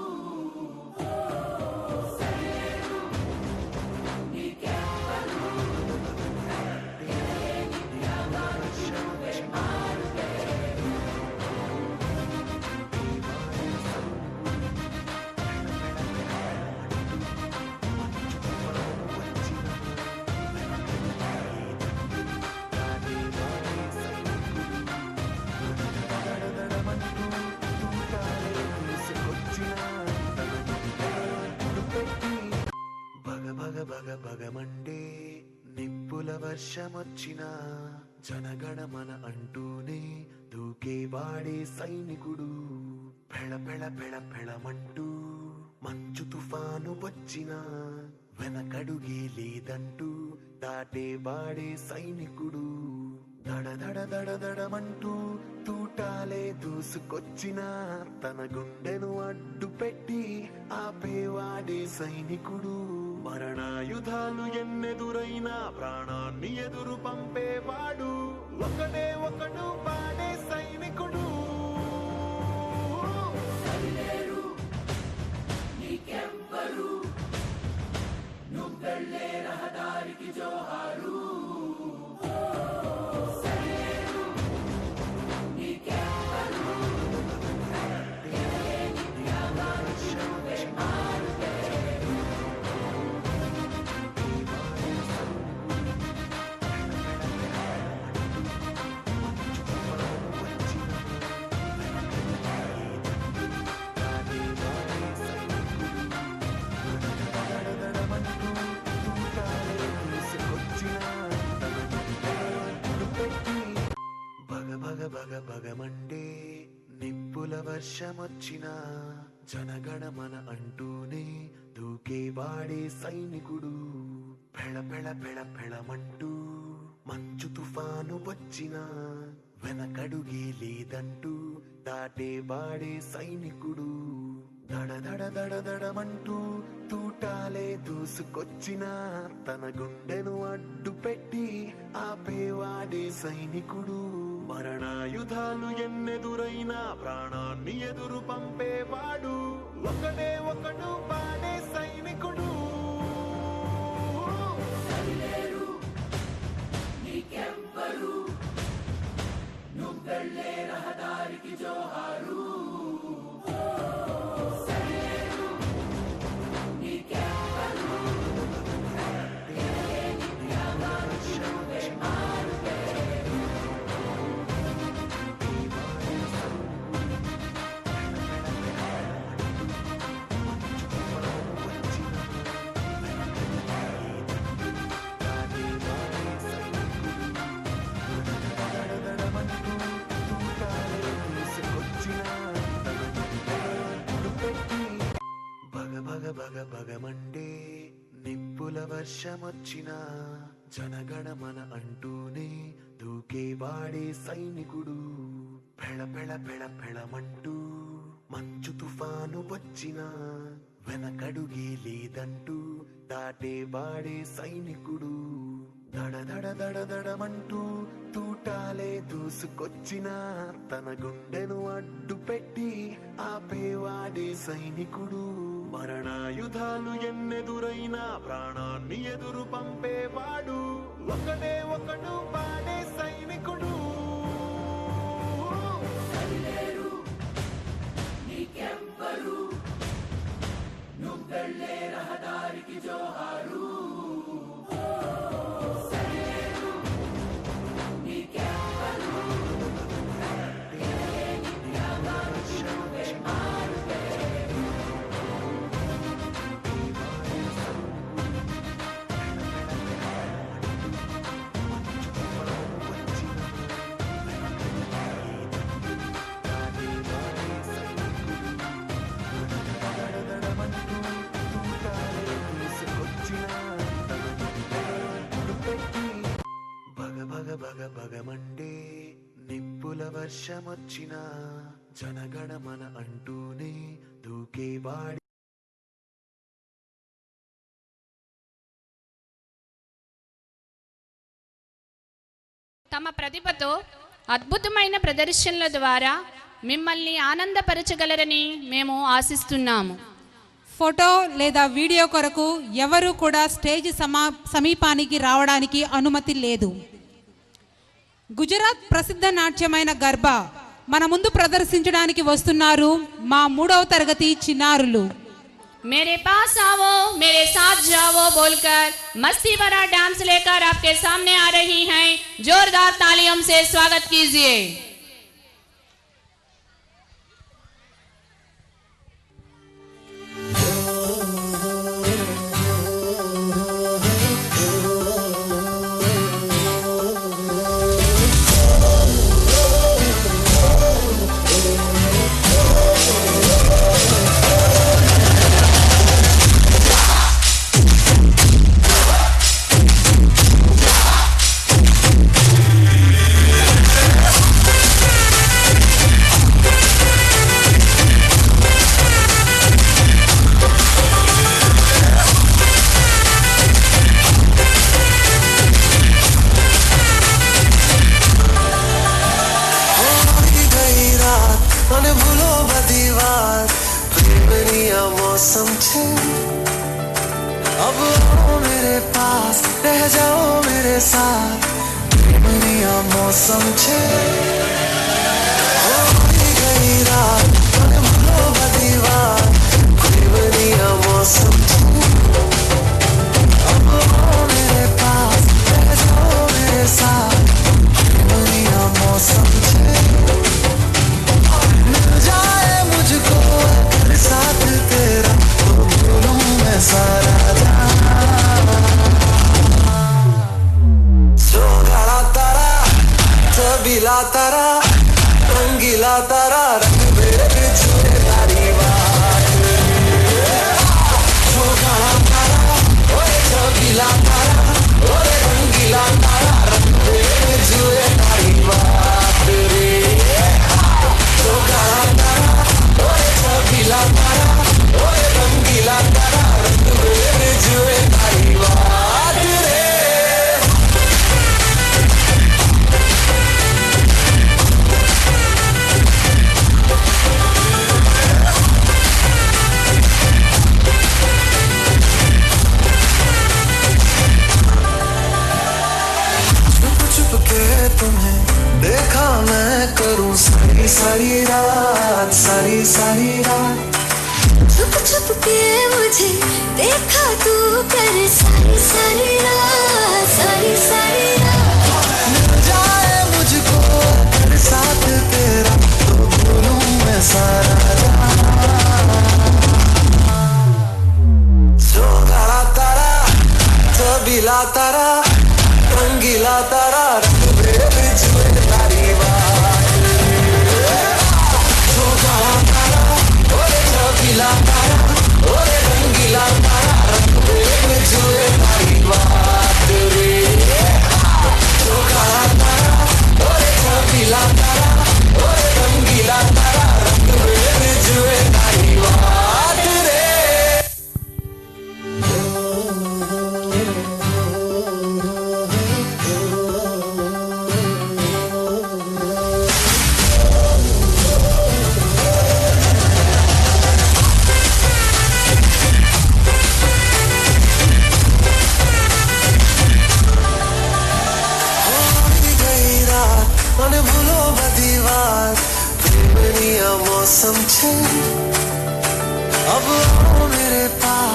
భగమండే నిప్పుల వర్షమొచ్చినా జనగణమన అంటూనే దూకేవాడే సైనికుడు. పెళమంటూ మంచు తుఫాను వచ్చినా వెనకడుగే లేదంటూ దాటేవాడే సైనికుడు. దడదడమంటూ తూటాలే దూసుకొచ్చినా తన గుండెను అడ్డు పెట్టి ఆపేవాడే సైనికుడు. మరణాయుధాలు ఎన్నెదురైనా ప్రాణాన్ని ఎదురు పంపేవాడు ఒకడే ఒకడు వాడే సైనికుడు. నీకెవ్వరు నువ్వెళ్ళే రహదారికి జోహారు. భగమండే నిప్పుల వర్షమొచ్చినా జనగణమన అంటూనే దూకేవాడే సైనికుడు. పెళమంటూ మంచు తుఫాను వచ్చినా వెనకడుగే లేదంటూ దాటేవాడే సైనికుడు. దడదడమంటూ తూటాలే దూసుకొచ్చినా తన గుండెను అడ్డు పెట్టి ఆపేవాడే సైనికుడు. మరణాయుధాలు ఎన్నెదురైనా ప్రాణాన్ని ఎదురు పంపేవాడు ఒకడే ఒకడు వాడే సైనికుడు. నీకెవ్వరు నువ్వెళ్ళే రహదారికి జోహారు. భగ భగమండే నిప్పుల వర్షమొచ్చినా జనగణమన అంటూనే దూకేవాడే సైనికుడు పెళ పెళ పెళ పెళమంటూ మంచు తుఫాను వచ్చినా వెనకడుగే లేదంటూ దాటేవాడే సైనికుడు దడ దడ దడ దడమంటూ తూటాలే దూసుకొచ్చినా తన గుండెను అడ్డు పెట్టి ఆపేవాడే సైనికుడు మరణాయుధాలు ఎన్నెదురైనా ప్రాణాన్ని ఎదురు పంపేవాడు ఒకడే ఒకడు వాడే సైనికుడు నీకెవ్వరు నువ్వెళ్ళే రహదారికి జోహారు భగ భగమండే నిప్పుల వర్షమొచ్చినా జనగణమన అంటూనే దూకేవాడి తమ ప్రతిభతో అద్భుతమైన ప్రదర్శనల ద్వారా మిమ్మల్ని ఆనందపరచగలరని మేము ఆశిస్తున్నాము. ఫోటో లేదా వీడియో కొరకు ఎవరు కూడా స్టేజ్ సమీపానికి రావడానికి అనుమతి లేదు. గుజరాత్ ప్రసిద్ధ నాట్యమైన గర్బా మన ముందు ప్రదర్శించడానికి వస్తున్నారు మా 3వ తరగతి చిన్నారులు. मेरे पास आओ मेरे साथ जाओ बोलकर मस्ती भरा डांस लेकर आपके सामने आ रही हैं. जोरदार तालियों से स्वागत कीजिए. अब आओ मेरे पास रह जाओ मेरे साथ बढ़िया मौसम छे गई रात भूलो बदीवार बढ़िया मौसम छे अब आओ मेरे पास रह जाओ मेरे साथ बढ़िया मौसम छे मिल जाए मुझको अगर साथ तेरा तो भूलूं मैं सारा बिला तारा रंगीला तारा रंग मेरे छुए तारी बात जो काला तारा ओए छबीला तारा ओए रंगीला तारा रंग मेरे छुए तारी बात रे जो काला तारा ओए छबीला तारा ओए रंगीला तारा रंग मेरे छुए तारी बात रे तुम्हें देखा मैं करूं सारी सारी रात सारी सारी रात छुप छुप के मुझे देखा तू कर सारी सारी रात सारी सारी रात मिल जाए मुझको अगर साथ तेरा तो भूलूं मैं सारा जो काला तारा छबीला तारा रंगीला तारा रंग मेरे छुए तारी बात जो काला तारा ओए छबीला तारा ओए रंगीला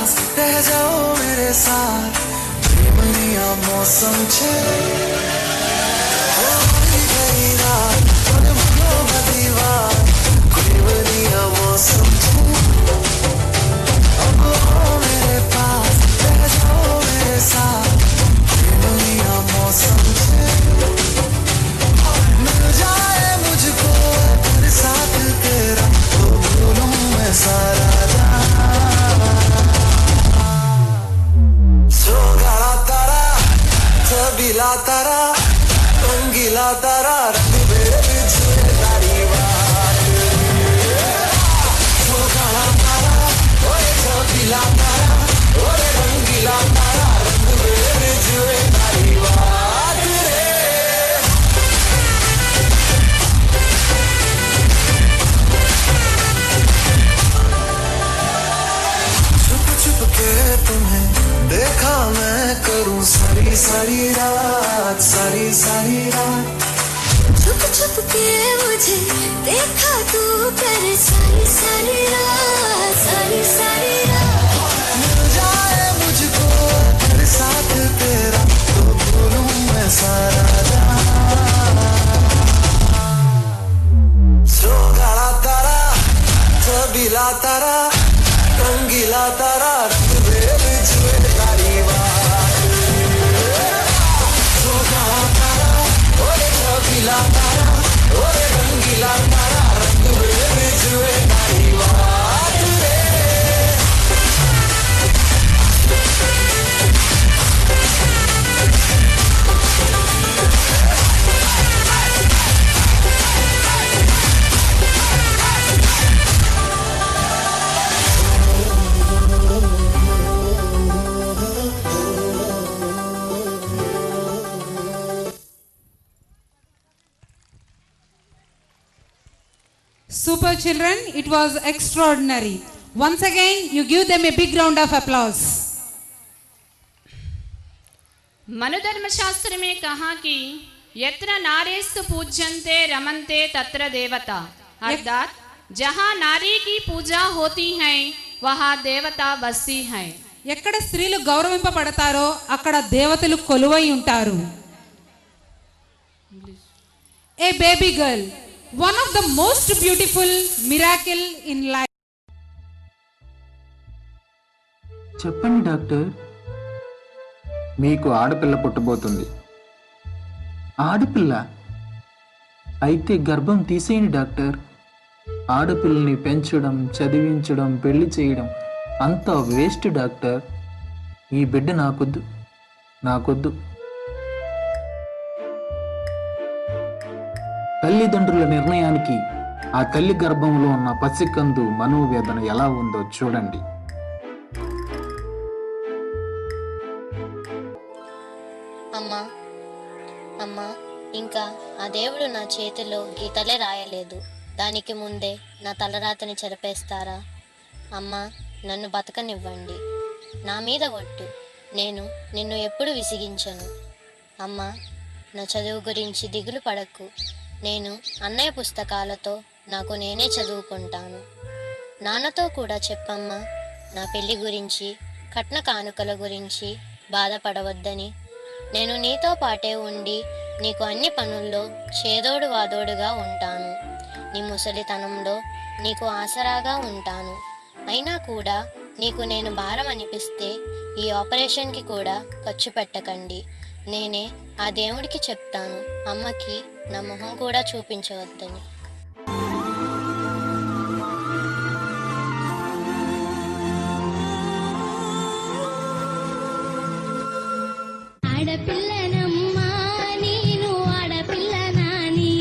पास रह जाओ मेरे साथ प्रेमनिया मौसम छे गई रात और भूलो दीवार प्रेमनिया मौसम छे अब आओ मेरे पास रह जाओ मेरे साथ प्रेमनिया मौसम छे मिल जाए मुझको तेरे साथ तेरा तो भूलूं मैं सारा सोगाड़ा तारा सबीला तारा रंगीला तारा रंग बेरंगी छुए तारी बात सोगाड़ा तारा ओए सबीला तारा ओए रंगीला तारा रंग बेरंगी छुए तारी बात रे छुप छुप के तुम्हें देखा मैं करूं सारी सारी रात सारी सारी रात छुप छुप के मुझे देखा तू कर सारी सारी रात सारी सारी रात मिल जाए मुझको तेरे साथ तेरा तो भूलूं मैं सारा सोगाड़ा तारा सबीला तारा रंगीला तारा रंग बेरंगी छुए तारी बात सोगाड़ा तारा ओए सबीला तारा ओए रंगीला तारा रंग बेरंगी छुए तारी बात रे Super children, it was extraordinary. Once again, you give them a big round of applause. मनुधर्म शास्त्र में कहा कि यत्र नारेस्तु पूज्यन्ते रमन्ते तत्र देवता, अर्थात जहाँ नारी की पूजा होती है वहाँ देवता बसती है. ఎక్కడ స్త్రీలు గౌరవింపబడతారో అక్కడ దేవతలు కొలువై ఉంటారు. A baby girl, one of the most beautiful miracle in life. చెప్పండి డాక్టర్. మీకు ఆడపిల్ల పుట్టబోతుంది. ఆడపిల్ల? అయితే గర్భం తీసేయండి డాక్టర్. ఆడపిల్లని పెంచడం, చదివించడం, పెళ్లి చేయడం అంతా వేస్ట్ డాక్టర్. ఈ బిడ్డ నాకొద్దు, నాకొద్దు. తల్లిదండ్రుల నిర్ణయానికి ఆ తల్లి గర్భంలో ఉన్న పసికందు మనోవేదన ఎలా ఉందో చూడండి. అమ్మా అమ్మా, ఇంకా ఆ దేవుడు నా చేతిలో గీతలే రాయలేదు. దానికి ముందే నా తలరాతని చెరిపేస్తారా? అమ్మా, నన్ను బతకనివ్వండి. నా మీద ఒట్టు, నేను నిన్ను ఎప్పుడు విసిగించను. అమ్మా, నా చదువు గురించి దిగులు పడకు. నేను అన్నయ్య పుస్తకాలతో నాకు నేనే చదువుకుంటాను. నాన్నతో కూడా చెప్పమ్మా, నా పెళ్లి గురించి, కట్న కానుకల గురించి బాధపడవద్దని. నేను నీతో పాటే ఉండి నీకు అన్ని పనుల్లో చేదోడు వాదోడుగా ఉంటాను. నీ ముసలితనంలో నీకు ఆసరాగా ఉంటాను. అయినా కూడా నీకు నేను భారం అనిపిస్తే ఈ ఆపరేషన్కి కూడా ఖర్చు పెట్టకండి. నేనే ఆ దేవుడికి చెప్తాను అమ్మకి నా మొహం కూడా చూపించవద్దని. ఆడపిల్లనమ్మా నేను ఆడపిల్లనాని,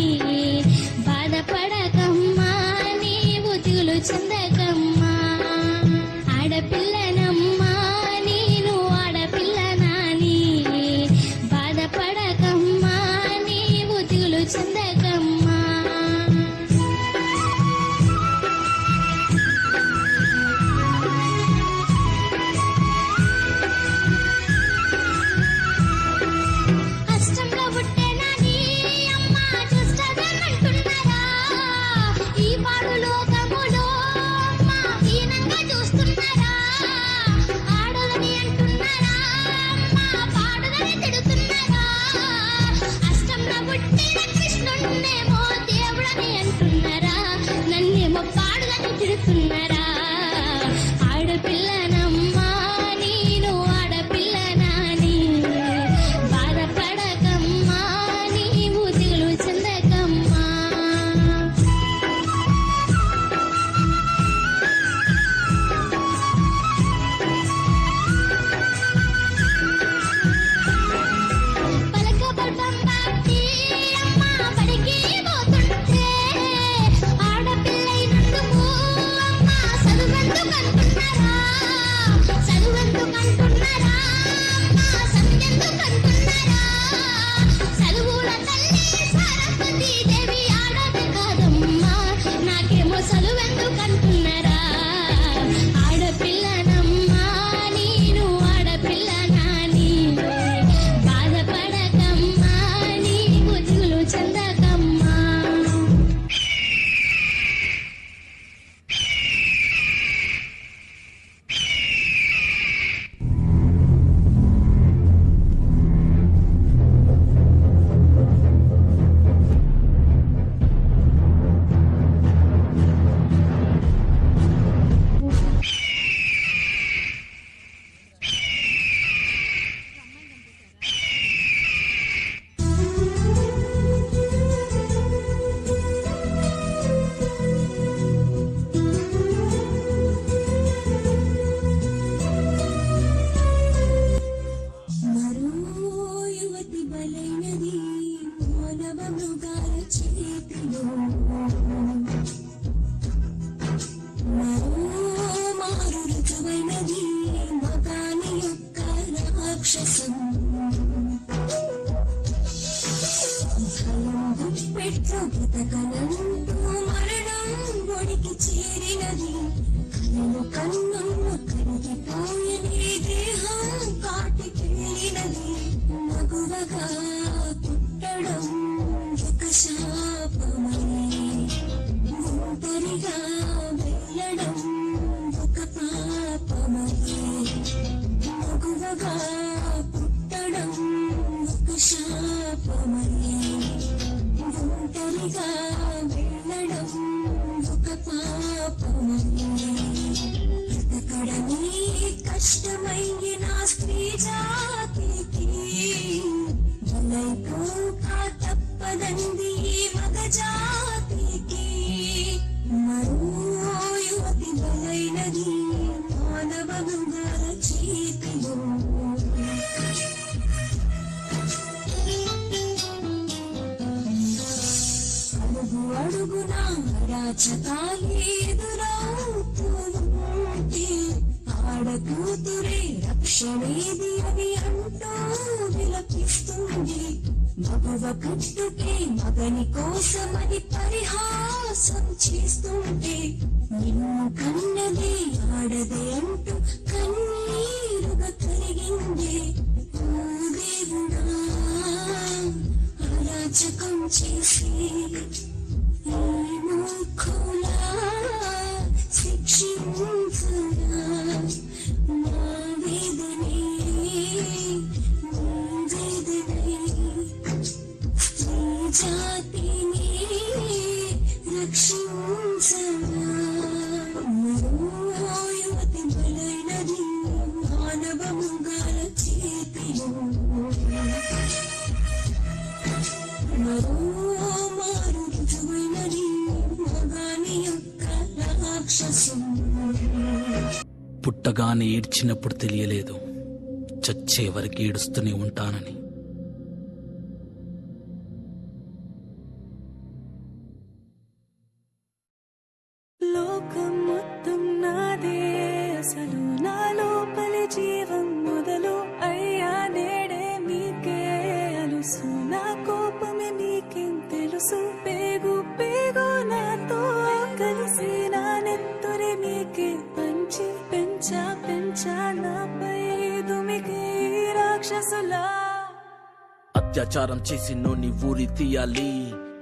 బాధపడకమ్మా నీవు దిగులు చెందకమ్మా. ఆడపిల్లనమ్మా నేను ఆడపిల్లనాని, బాధపడకమ్మా నీవు దిగులు చెందకమ్మా. నీతో బ్రతకనంటూ మరణం ఒడికి చేరినది. కన్ను కన్నున్న కరిగిపోయని దేహం కాటికెళ్ళినది. మగువగా పుట్టడం ఒక శాపమని, ఒంటరిగా వెళ్ళడం ఒక పాపమని. మగువగా పుట్టడం ఒక శాపమని, ఒంటరిగా వెళ్ళడం ఒక పాపమని. బ్రతకడమే కష్టమైన స్త్రీ జాతికి బలైపోక తప్పదంది మగ జాతికి. మరో యువతి బలైనది మానవ మృగాల చేతిలో. అడుగు అడుగునా అరాచకాలే ఎదురవుతుంటే ఆడకూతురే రక్షణేది అని అంటూ విలపిస్తుంది. మగవ కట్టుకే మగని కోసమని పరిహాసం చేస్తుంటే నిన్ను కన్నదే ఆడదే అంటూ కన్నీరుగా కరిగిందే. ఓ దేవుడా, అరాచకం చేసి ఈ మూర్ఖులా శిక్షించురా. నా వేదనే నీ వేదనే, స్త్రీ జాతిని రక్షించరా. మరో యువతి బలైనది మానవ మృగాల చేతిలో. మరో మారు రుజువైనది మగాని యొక్క రాక్షసం. పుట్టగానే ఏడ్చినప్పుడు తెలియలేదు, చచ్చే వరకు ఏడుస్తూనే ఉంటానని. లోకం మొత్తం నాదే, అసలు నా లోపలి జీవం మొదలు అయ్యా నేడే మీకే అలుసు. నా కోపమే మీకేం తెలుసు, పేగు పేగు నాతో కలిసి నా నెత్తురే మీకే పంచి పెంచా పెంచా నాపై దుమికి రాక్షసులా. అత్యాచారం చేసి నోని ఊరి తీయాలి,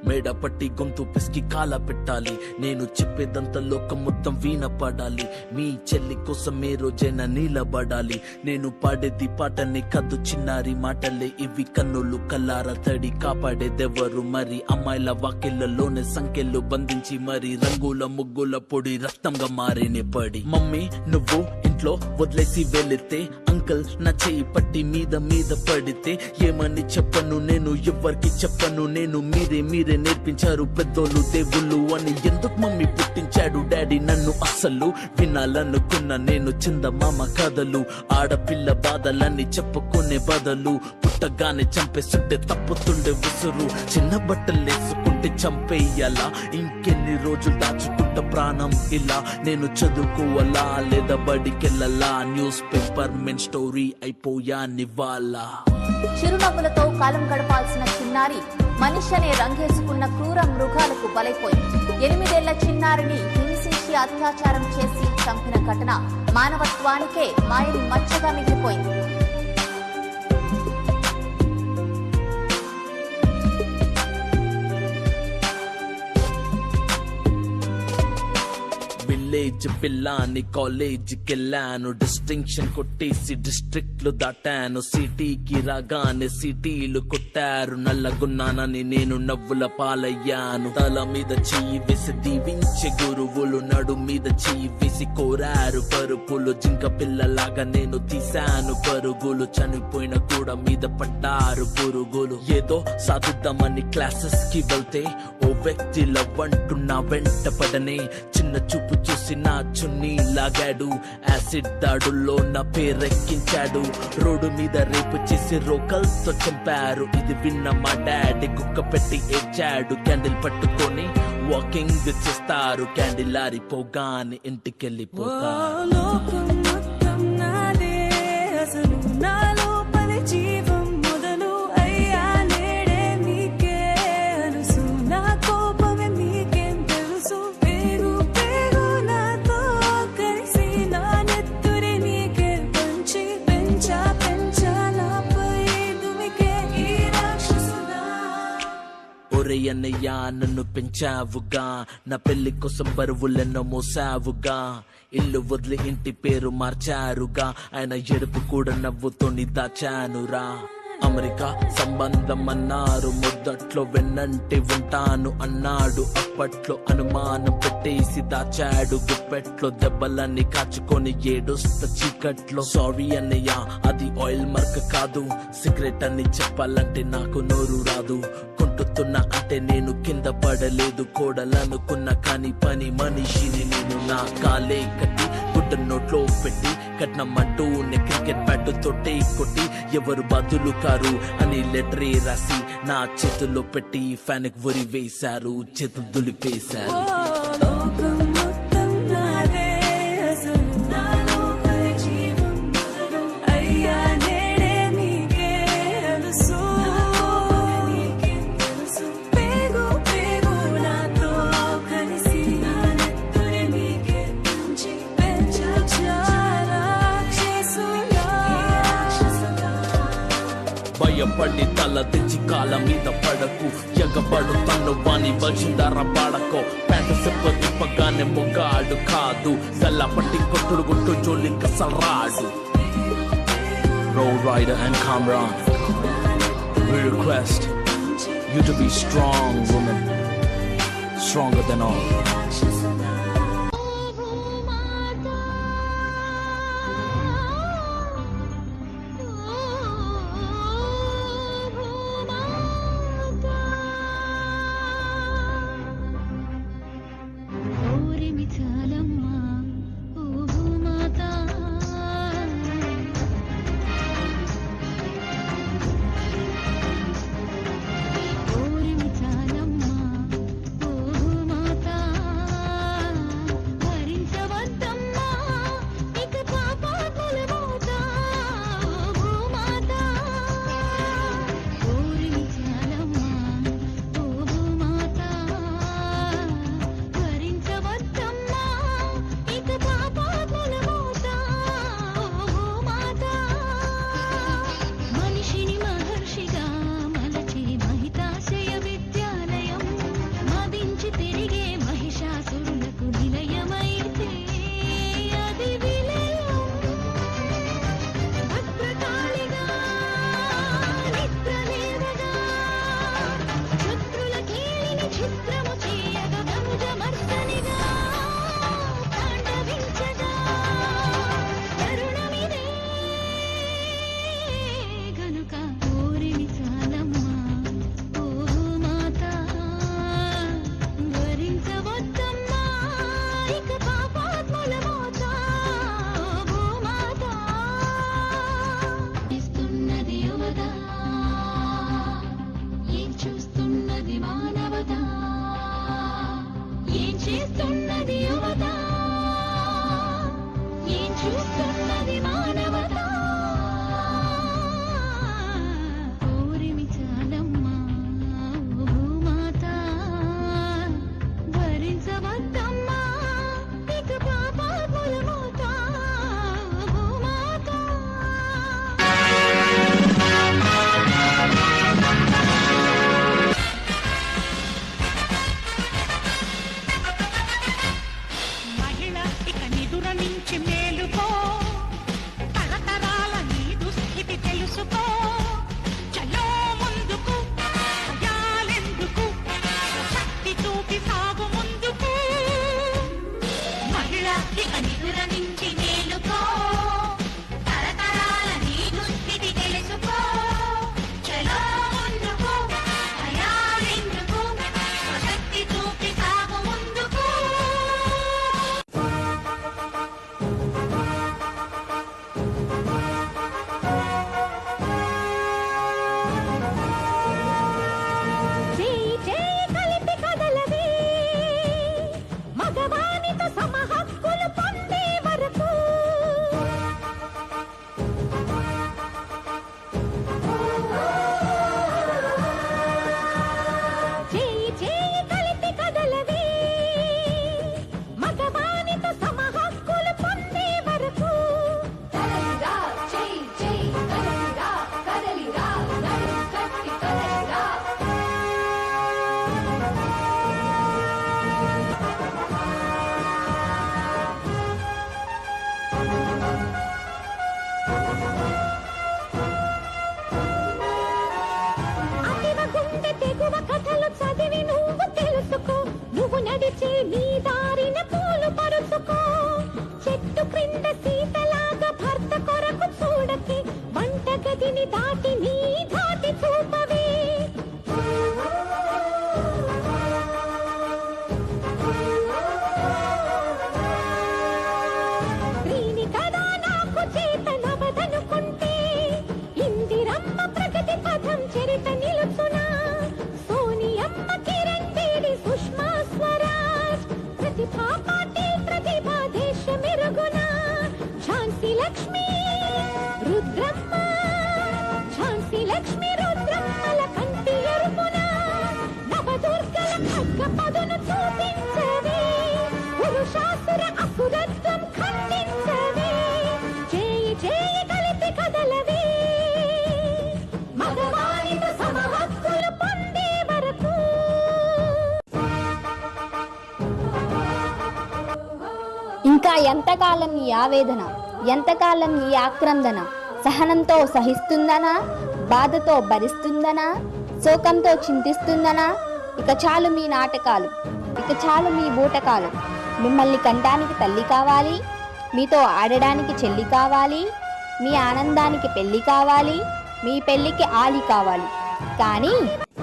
మేడ పట్టి గొంతు పిసికి కాల పెట్టాలి. నేను చెప్పేదంతా లోకం మొత్తం వీణ పడాలి. మీ చెల్లి కోసం ఏ రోజైనా నిలబడాలి. నేను పాడేది పాటనే కద్దు చిన్నారి మాటలే ఇవి. కన్నులు కల్లార తడి కాపాడేదెవరు మరి? అమ్మాయిల వాకిళ్లలోనే సంఖ్యలు బంధించి మరి రంగుల ముగ్గుల పొడి రక్తంగా మారినే పడి. మమ్మీ నువ్వు ఇంట్లో వదిలేసి వెళితే, అంకల్ నా చెయ్యి పట్టి మీద మీద పడితే ఏమని చెప్పను నేను, ఎవ్వరికి చెప్పను నేను. మీరే నేర్పించారు పెద్దోళ్ళు దేవుళ్ళు అని. ఎందుకు మమ్మీ పుట్టించాడు డాడీ నన్ను? అసలు వినాలనుకున్న నేను చందమామ కథలు. ఆడపిల్ల బాధలన్నీ చెప్పుకునే బదులు పుట్టగానే చంపేస్తుంటే తప్పుతుండే ఉసురు. చిన్న బట్టలు వేసుకుంటే చంపేయాలా? ఇంకెన్ని రోజులు దాచుకుంట ప్రాణం ఇలా? నేను చదువుకోవాలా లేదా బడికెళ్ళాలా? న్యూస్ పేపర్ మెన్ స్టోరీ అయిపోయా నివాలా. చిరునవ్వులతో కాలం గడపాల్సిన చిన్నారి మనిషి అనే రంగేసుకున్న క్రూర మృగాలకు బలైపోయింది. 8 ఏళ్ల చిన్నారిని హింసించి అత్యాచారం చేసి చంపిన ఘటన మానవత్వానికే మాయని మచ్చగా మిగిలిపోయింది. విలేజ్ పిల్లాని కాలేజీకెళ్ళాను, డిస్టింక్షన్ కొట్టేసి డిస్ట్రిక్ట్లు దాటాను. సిటీకి రాగానే సిటీలు కొట్టారు, నల్లగున్నానని నేను నవ్వుల పాలయ్యాను. తల మీద చెయ్యి వేసి దీవించే గురువులు, నడు మీద చెయ్యి వేసి కోరారు పరుపులు. జింక పిల్లలాగా నేను తీశాను పరుగులు, చనిపోయిన కూడా మీద పడ్డారు పురుగులు. ఏదో సాధిద్దామని క్లాసెస్ కి వెళ్తే ఓ వ్యక్తి లవ్ అంటూ నా వెంట పడనే. చిన్న చూపు చూసి నా చున్నీ లాగాడు, యాసిడ్ దాడుల్లో నా పేరెక్కించాడు. రోడ్డు మీద రేపు చేసి రోకల్తో చంపారు. ఇది విన్న మా డాడీ కుక్క పెట్టి ఏడ్చాడు. క్యాండిల్ పట్టుకొని వాకింగ్ చేస్తారు, క్యాండిల్ ఆరిపోగానే ఇంటికెళ్ళిపోతారు. లోకం మొత్తం నాదే, అసలు నా లోపలి జీవం మొదలు అయ్యా నేడే మీకే అలుసు. నా అన్నయ్య నన్ను పెంచావుగా, నా పెళ్లి కోసం బరువులెన్నో మోసావుగా, ఇల్లు వదిలి ఇంటి పేరు మార్చారుగా, ఆయన ఎడుపు కూడా నవ్వుతోని దాచానురా. అమెరికా సంబంధం అన్నారు, మొదట్లో వెన్నంటి ఉంటాను అన్నాడు, అప్పట్లో అనుమానం పెట్టేసి దాచాడు, గుప్పెట్లో దెబ్బలన్నీ కాచుకొని ఏడుస్త చీకట్లో. సారీ అన్నయ్య అది ఆయిల్ మార్క్ కాదు, సిగరెట్ అని చెప్పాలంటే నాకు నోరు రాదు, కొంటుతున్నా అంటే నేను కింద పడలేదు, కోడలనుకున్నా కానీ పని మనిషిని నేను. నా కాలే కట్టి గుడ్డ నోట్లో పెట్టి కట్నమంటూ క్రికెట్ బ్యాట్ తోటే కొట్టి ఎవరు బదులు కారు అని లెటరే రాసి నా చేతుల్లో పెట్టి ఫ్యాన్ కి ఉరి వేశారు, చేతులు దులిపేశారు. లోకం మొత్తం నాదే, అసలు నా లోపల జీవం మొదలు. అయ్యా నేడే నీకే తెలుసు, నీకే తెలుసు. పేగు పేగు నాతో కలిసి నా నెత్తురి నీకే తుంచి పెంచా రాక్షసులా. భయపడి తల తెచ్చి కాళ్ళ మీద పడకు, ఎగబడు తను వాణి వచ్చిందర పాడకో, ప్యాంటు సిప్ప తిప్పగానే మొగాడు కాదు, గల్లా పట్టి కొట్టుడు గుట్టు జోలిక సరాడు. Road Rider and Kamran, we request you to be strong woman, stronger than all. సీతలాగా భర్త కొరకు చూడకి వంటగదిని దాటి నీ దాటి చూపవే స్త్రీని కదా నాకు చేతనవదనుకుంటే ఇందిరమ్మ ప్రగతి పథం చరిత నిలుచునా సోనియమ్మ కిరణ్ బేడి సుష్మా స్వరాజ్ ప్రతిభా పాటిల్ ప్రతిభా దేశ మెరుగునా ఝాన్సీ లక్ష్మి రుద్రమ్మ ఝాన్సీ లక్ష్మి రుద్రమ్మల కంటి ఎరుపునా నవదుర్గల ఖడ్గ పదును చూపించవే పురుషాసుర అసురత్వం ఖండించవే చేయి చేయి కలిపి కదలవే మగవారితో సమ హక్కులు పొందే వరకు ఇంకా ఎంతకాలం ఈ ఆవేదన, ఎంతకాలం ఈ ఆక్రందన? సహనంతో సహిస్తుందనా, బాధతో భరిస్తుందనా, శోకంతో చింతిస్తుందనా? ఇక చాలు మీ నాటకాలు, ఇక చాలు మీ బూటకాలు. మిమ్మల్ని కంటానికి తల్లి కావాలి, మీతో ఆడడానికి చెల్లి కావాలి, మీ ఆనందానికి పెళ్లి కావాలి, మీ పెళ్లికి ఆలి కావాలి. కానీ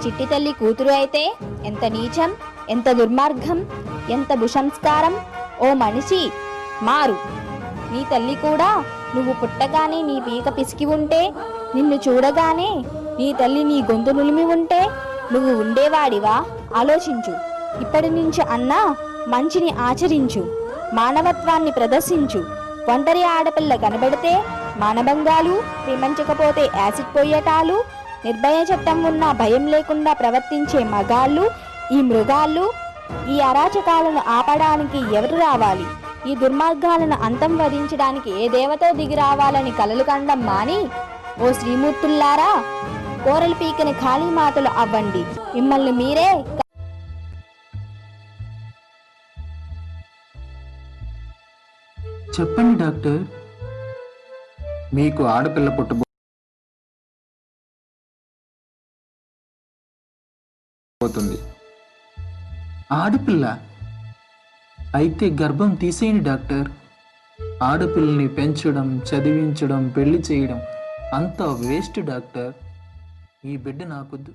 చిట్టి తల్లి కూతురు అయితే ఎంత నీచం, ఎంత దుర్మార్గం, ఎంత భుసంస్కారం! ఓ మనిషి మారు. నీ తల్లి కూడా నువ్వు పుట్టగానే నీ పీక పిసికి ఉంటే, నిన్ను చూడగానే నీ తల్లి నీ గొంతు నులిమి ఉంటే నువ్వు ఉండేవాడివా? ఆలోచించు. ఇప్పటి నుంచి అన్నా మంచిని ఆచరించు, మానవత్వాన్ని ప్రదర్శించు. ఒంటరి ఆడపిల్ల కనబడితే మానభంగాలు, ప్రేమించకపోతే యాసిడ్ పోయటాలు, నిర్భయ చట్టం ఉన్న భయం లేకుండా ప్రవర్తించే మగాళ్ళు, ఈ మృగాళ్ళు, ఈ అరాచకాలను ఆపడానికి ఎవరు రావాలి? ఈ దుర్మార్గాలను అంతం వధించడానికి ఏ దేవతో దిగి రావాలని కలలు కండం మాని, ఓ శ్రీమూర్తుల్లారా, కోరలు పీకని ఖాళీ మాటలు అవ్వండి. మిమ్మల్ని మీరే చెప్పండి డాక్టర్. మీకు ఆడపిల్ల పుట్టబోతుంది. ఆడపిల్ల అయితే గర్భం తీసేయండి డాక్టర్. ఆడపిల్లని పెంచడం, చదివించడం, పెళ్లి చేయడం అంతా వేస్ట్ డాక్టర్. ఈ బిడ్డ నాకొద్దు.